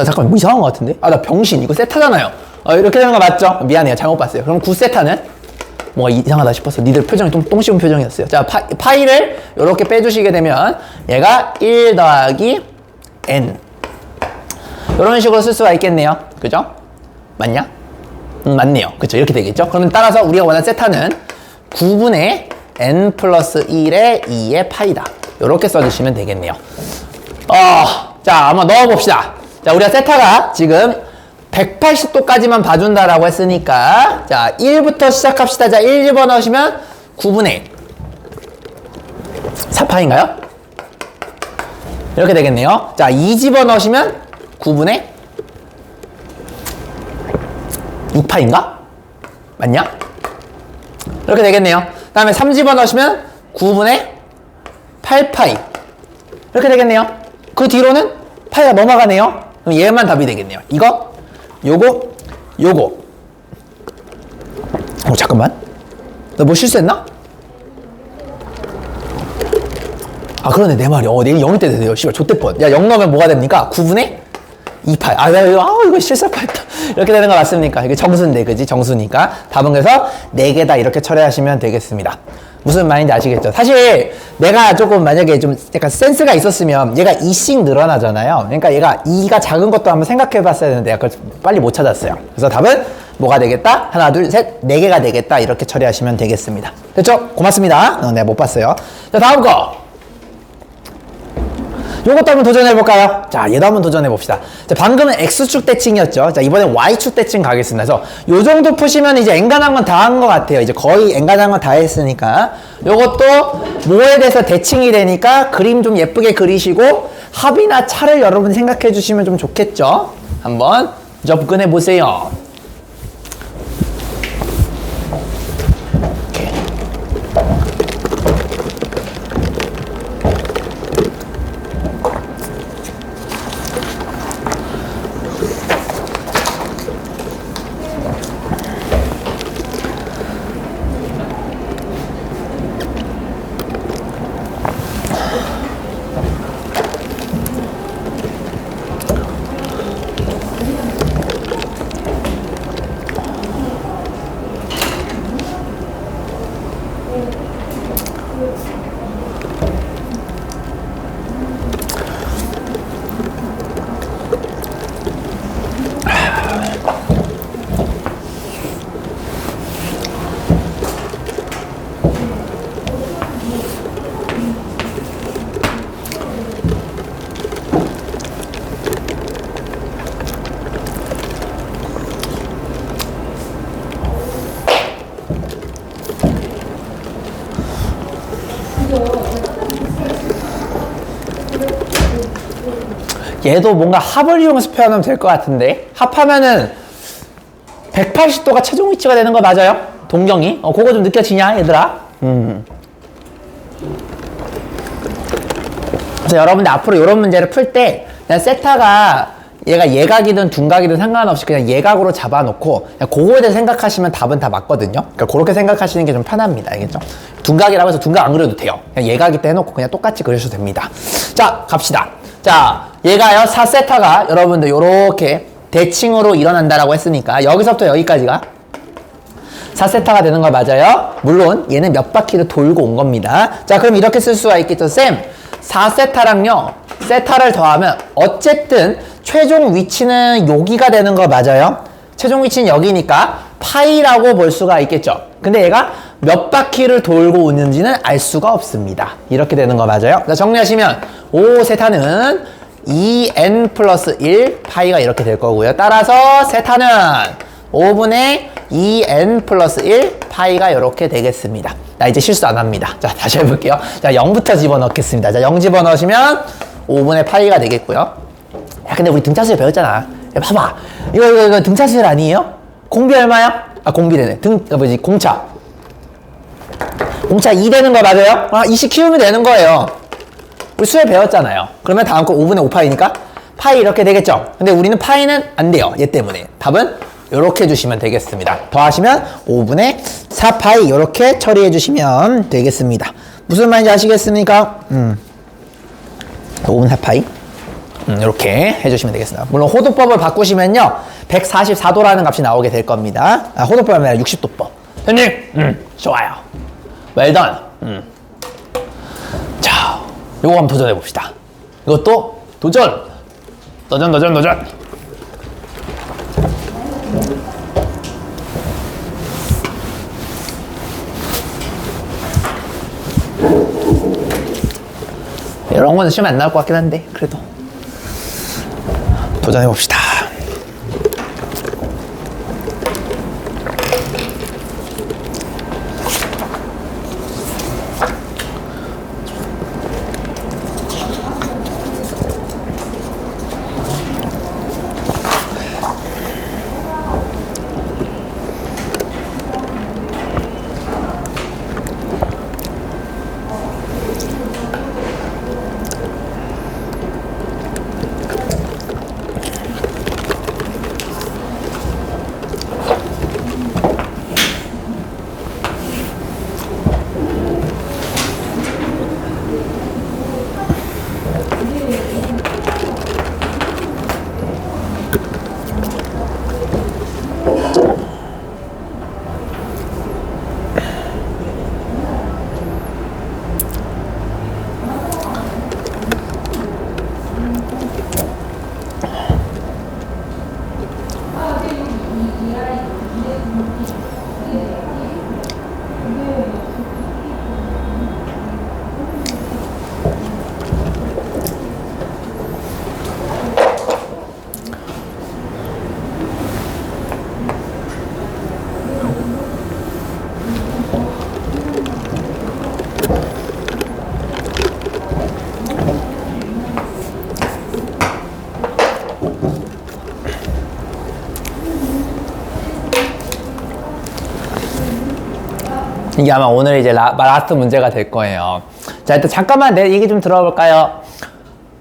잠깐만 뭐 이상한 거 같은데? 아, 나 병신. 이거 세타잖아요. 이렇게 되는 거 맞죠? 미안해요. 잘못 봤어요. 그럼 9세타는 뭔가 이상하다 싶었어. 니들 표정이 똥 씹은 표정이었어요. 자, 파이를 이렇게 빼주시게 되면 얘가 1 더하기 n 이런 식으로 쓸 수가 있겠네요. 그죠? 맞냐? 맞네요. 그쵸? 이렇게 되겠죠? 그러면 따라서 우리가 원하는 세타는 9분의 n 플러스 1의 2의 파이다. 이렇게 써주시면 되겠네요. 자, 한번 넣어봅시다. 자, 우리가 세타가 지금 180도까지만 봐준다라고 했으니까 자, 1부터 시작합시다. 자, 1 집어넣으시면 9분의 4파인가요? 이렇게 되겠네요. 자, 2 집어넣으시면 9분의 6파인가? 맞냐? 이렇게 되겠네요. 그 다음에 3 집어넣으시면 9분의 8파이 이렇게 되겠네요. 그 뒤로는 파이가 넘어가네요. 그럼 얘만 답이 되겠네요. 이거, 요거. 잠깐만. 나 뭐 실수했나? 아, 그러네. 내 말이. 내일 0일 때 되세요. 씨발, 좆대뻔. 야, 0 넣으면 뭐가 됩니까? 9분의 2파이. 이거 실수할 뻔했다. 이렇게 되는 거 맞습니까? 이게 정수인데, 그지? 정수니까. 답은 그래서 4개다. 이렇게 처리하시면 되겠습니다. 무슨 말인지 아시겠죠? 사실 내가 조금 만약에 좀 약간 센스가 있었으면 얘가 2씩 늘어나잖아요. 그러니까 얘가 2가 작은 것도 한번 생각해 봤어야 되는데 약간 빨리 못 찾았어요. 그래서 답은 뭐가 되겠다? 하나, 둘, 셋, 4개가 되겠다. 이렇게 처리하시면 되겠습니다. 됐죠? 고맙습니다. 내가 못 봤어요. 자, 다음 거. 요것도 한번 도전해볼까요? 자, 얘도 한번 도전해봅시다. 자, 방금은 X축 대칭이었죠. 자, 이번엔 Y축 대칭 가겠습니다. 그래서 요 정도 푸시면 이제 N간한 건 다 한 것 같아요. 이제 거의 N간한 건 다 했으니까. 요것도 뭐에 대해서 대칭이 되니까 그림 좀 예쁘게 그리시고 합이나 차를 여러분 생각해 주시면 좀 좋겠죠? 한번 접근해 보세요. 얘도 뭔가 합을 이용해서 표현하면 될 것 같은데 합하면은 180도가 최종 위치가 되는 거 맞아요? 동경이? 그거 좀 느껴지냐 얘들아? 그래서 여러분들 앞으로 이런 문제를 풀 때 그냥 세타가 얘가 예각이든 둔각이든 상관없이 그냥 예각으로 잡아놓고 그냥 그거에 대해 생각하시면 답은 다 맞거든요. 그러니까 그렇게 생각하시는 게 좀 편합니다. 알겠죠? 둔각이라고 해서 둔각 안 그려도 돼요. 그냥 예각일 때 해놓고 그냥 똑같이 그리셔도 됩니다. 자, 갑시다. 자, 얘가요 4세타가 여러분들 요렇게 대칭으로 일어난다라고 했으니까 여기서부터 여기까지가 4세타가 되는 거 맞아요? 물론 얘는 몇 바퀴를 돌고 온 겁니다. 자, 그럼 이렇게 쓸 수가 있겠죠. 쌤, 4세타랑요 세타를 더하면 어쨌든 최종 위치는 여기가 되는 거 맞아요? 최종 위치는 여기니까 파이라고 볼 수가 있겠죠. 근데 얘가 몇 바퀴를 돌고 오는지는 알 수가 없습니다. 이렇게 되는 거 맞아요? 자, 정리하시면 5 세타는 2n 플러스 1 파이가 이렇게 될 거고요. 따라서 세타는 5분의 2n 플러스 1 파이가 이렇게 되겠습니다. 자, 이제 실수 안 합니다. 자, 다시 해볼게요. 자, 0부터 집어넣겠습니다. 자, 0 집어넣으시면 5분의 파이가 되겠고요. 야, 근데 우리 등차수열 배웠잖아. 야, 봐봐. 이거 등차수열 아니에요? 공비 얼마야? 아, 공비되네. 공차. 공차 2 되는 거 맞아요? 아, 20 키우면 되는 거예요. 우리 수열 배웠잖아요. 그러면 다음 거 5분의 5파이니까 파이 이렇게 되겠죠? 근데 우리는 파이는 안 돼요. 얘 때문에. 답은 이렇게 해주시면 되겠습니다. 더하시면 5분의 4파이 이렇게 처리해 주시면 되겠습니다. 무슨 말인지 아시겠습니까? 5분의 4파이 이렇게 해주시면 되겠습니다. 물론 호도법을 바꾸시면요 144도라는 값이 나오게 될 겁니다. 아, 호도법이 아니라 60도법. 선생님 좋아요. 웰던. 자, 요거 한번 도전해 봅시다. 이것도 도전. 이런 거는 시험 안 나올 것 같긴 한데 그래도 도전해 봅시다. 이게 아마 오늘 이제 라스트 문제가 될 거예요. 자, 일단 잠깐만 내 얘기 좀 들어볼까요?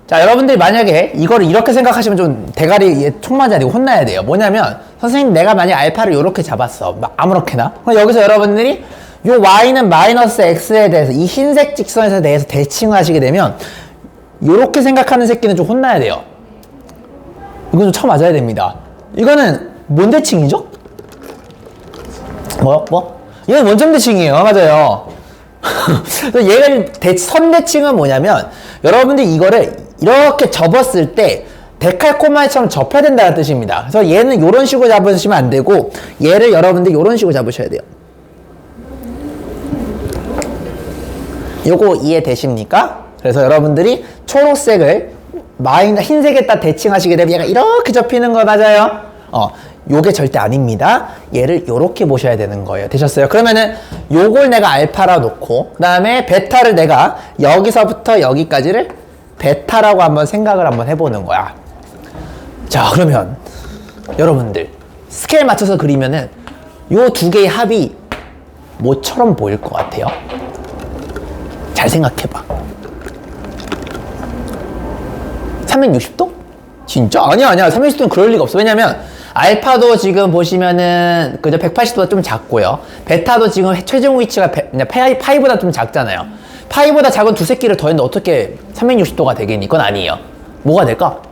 자, 여러분들이 만약에 이거를 이렇게 생각하시면 좀 대가리 총 맞아야 되고 혼나야 돼요. 뭐냐면 선생님 내가 만약 알파를 이렇게 잡았어. 아무렇게나. 그럼 여기서 여러분들이 요 y는 마이너스 x에 대해서 이 흰색 직선에 대해서 대칭을 하시게 되면 요렇게 생각하는 새끼는 좀 혼나야 돼요. 이건 좀 쳐 맞아야 됩니다. 이거는 뭔 대칭이죠? 뭐? 얘는 원점 대칭이에요. 맞아요. 얘가 선대칭은 뭐냐면 여러분들이 이거를 이렇게 접었을 때 데칼코마니처럼 접해야 된다는 뜻입니다. 그래서 얘는 이런 식으로 잡으시면 안 되고 얘를 여러분들이 이런 식으로 잡으셔야 돼요. 요거 이해되십니까? 그래서 여러분들이 초록색을 흰색에다 대칭하시게 되면 얘가 이렇게 접히는 거 맞아요? 요게 절대 아닙니다. 얘를 요렇게 보셔야 되는 거예요. 되셨어요? 그러면은 요걸 내가 알파라 놓고 그 다음에 베타를 내가 여기서부터 여기까지를 베타라고 한번 생각을 한번 해보는 거야. 자, 그러면 여러분들 스케일 맞춰서 그리면은 요 두 개의 합이 뭐처럼 보일 것 같아요? 잘 생각해봐. 360도? 진짜? 아니야. 360도는 그럴 리가 없어. 왜냐면 알파도 지금 보시면은 그저 180도가 좀 작고요. 베타도 지금 최종 위치가 파이보다 좀 작잖아요. 파이보다 작은 두 새끼를 더했는데 어떻게 360도가 되겠니? 그건 아니에요. 뭐가 될까?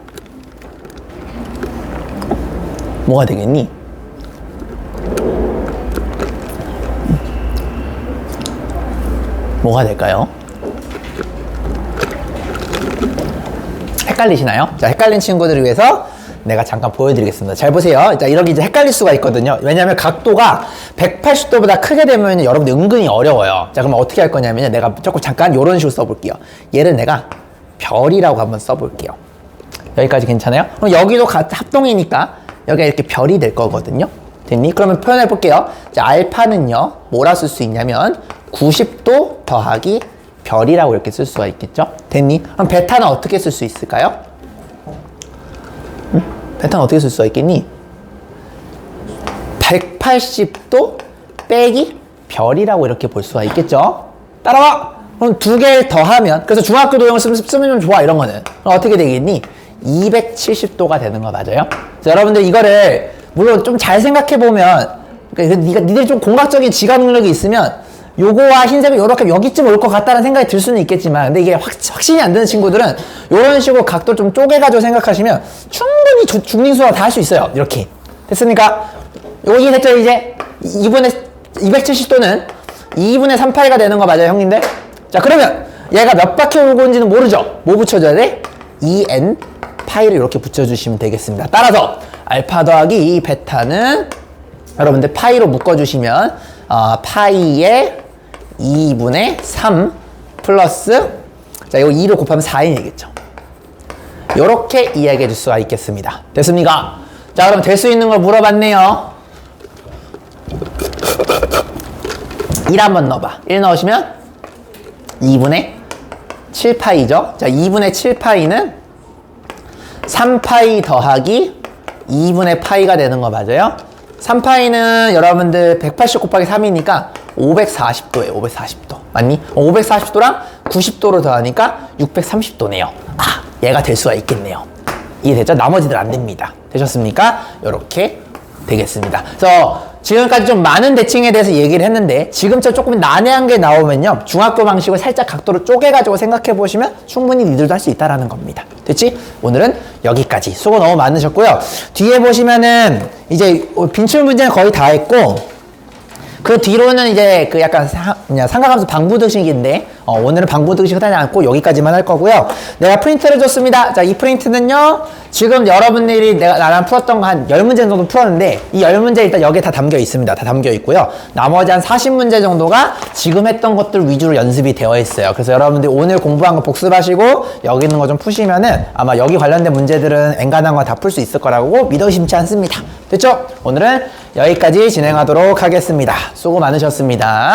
뭐가 되겠니? 뭐가 될까요? 헷갈리시나요? 자, 헷갈린 친구들을 위해서 내가 잠깐 보여드리겠습니다. 잘 보세요. 자, 이렇게 이제 헷갈릴 수가 있거든요. 왜냐하면 각도가 180도보다 크게 되면 여러분들 은근히 어려워요. 자, 그럼 어떻게 할 거냐면 내가 조금 잠깐 이런 식으로 써볼게요. 얘를 내가 별이라고 한번 써볼게요. 여기까지 괜찮아요? 그럼 여기도 합동이니까 여기가 이렇게 별이 될 거거든요. 됐니? 그러면 표현해 볼게요. 자, 알파는요, 뭐라 쓸 수 있냐면 90도 더하기 별이라고 이렇게 쓸 수가 있겠죠? 됐니? 그럼 베타는 어떻게 쓸 수 있을까요? 베타는 어떻게 쓸 수가 있겠니? 180도 빼기 별이라고 이렇게 볼 수가 있겠죠? 따라와! 그럼 두 개를 더하면, 그래서 중학교 도형을 쓰면 좀 좋아, 이런 거는. 그럼 어떻게 되겠니? 270도가 되는 거 맞아요? 그래서 여러분들 이거를, 물론 좀 잘 생각해보면, 그러니까 니들이 좀 공학적인 지각 능력이 있으면, 요거와 흰색은 요렇게 여기쯤 올 것 같다는 생각이 들 수는 있겠지만, 근데 이게 확신이 안 드는 친구들은 요런 식으로 각도를 좀 쪼개가지고 생각하시면 충분히 중링수가 다 할 수 있어요. 이렇게. 됐습니까? 여기 됐죠, 이제? 270도는 2분의 3파이가 되는 거 맞아요, 형님들? 자, 그러면 얘가 몇 바퀴 돌고 있는지는 모르죠? 뭐 붙여줘야 돼? 2n 파이를 이렇게 붙여주시면 되겠습니다. 따라서 알파 더하기 이 베타는 여러분들 파이로 묶어주시면 파이의 2분의 3 플러스, 자, 이거 2로 곱하면 4이 되겠죠. 요렇게 이야기해 줄 수가 있겠습니다. 됐습니까? 자, 그럼 될 수 있는 걸 물어봤네요. 1 한번 넣어봐. 1 넣으시면 2분의 7파이죠. 자, 2분의 7파이는 3파이 더하기 2분의 파이가 되는 거 맞아요? 3파이는 여러분들 180 곱하기 3이니까 540도예요. 540도. 맞니? 540도랑 90도를 더하니까 630도네요. 아, 얘가 될 수가 있겠네요. 이해됐죠? 나머지들 안 됩니다. 되셨습니까? 요렇게 되겠습니다. 그래서 지금까지 좀 많은 대칭에 대해서 얘기를 했는데 지금처럼 조금 난해한 게 나오면요, 중학교 방식을 살짝 각도를 쪼개가지고 생각해 보시면 충분히 니들도 할 수 있다라는 겁니다. 됐지? 오늘은 여기까지. 수고 너무 많으셨고요. 뒤에 보시면은 이제 빈출 문제는 거의 다 했고, 그 뒤로는 이제 그 약간 삼각함수 방부등식인데 오늘은 방부등식 하지 않고 여기까지만 할 거고요. 내가 프린트를 줬습니다. 자, 이 프린트는요, 지금 여러분들이 나랑 풀었던 거 한 10문제 정도 풀었는데 이 10문제 일단 여기에 다 담겨 있습니다. 다 담겨 있고요. 나머지 한 40문제 정도가 지금 했던 것들 위주로 연습이 되어 있어요. 그래서 여러분들이 오늘 공부한 거 복습하시고 여기 있는 거 좀 푸시면은 아마 여기 관련된 문제들은 엔간한 거 다 풀 수 있을 거라고 믿어 의심치 않습니다. 됐죠? 오늘은 여기까지 진행하도록 하겠습니다. 수고 많으셨습니다.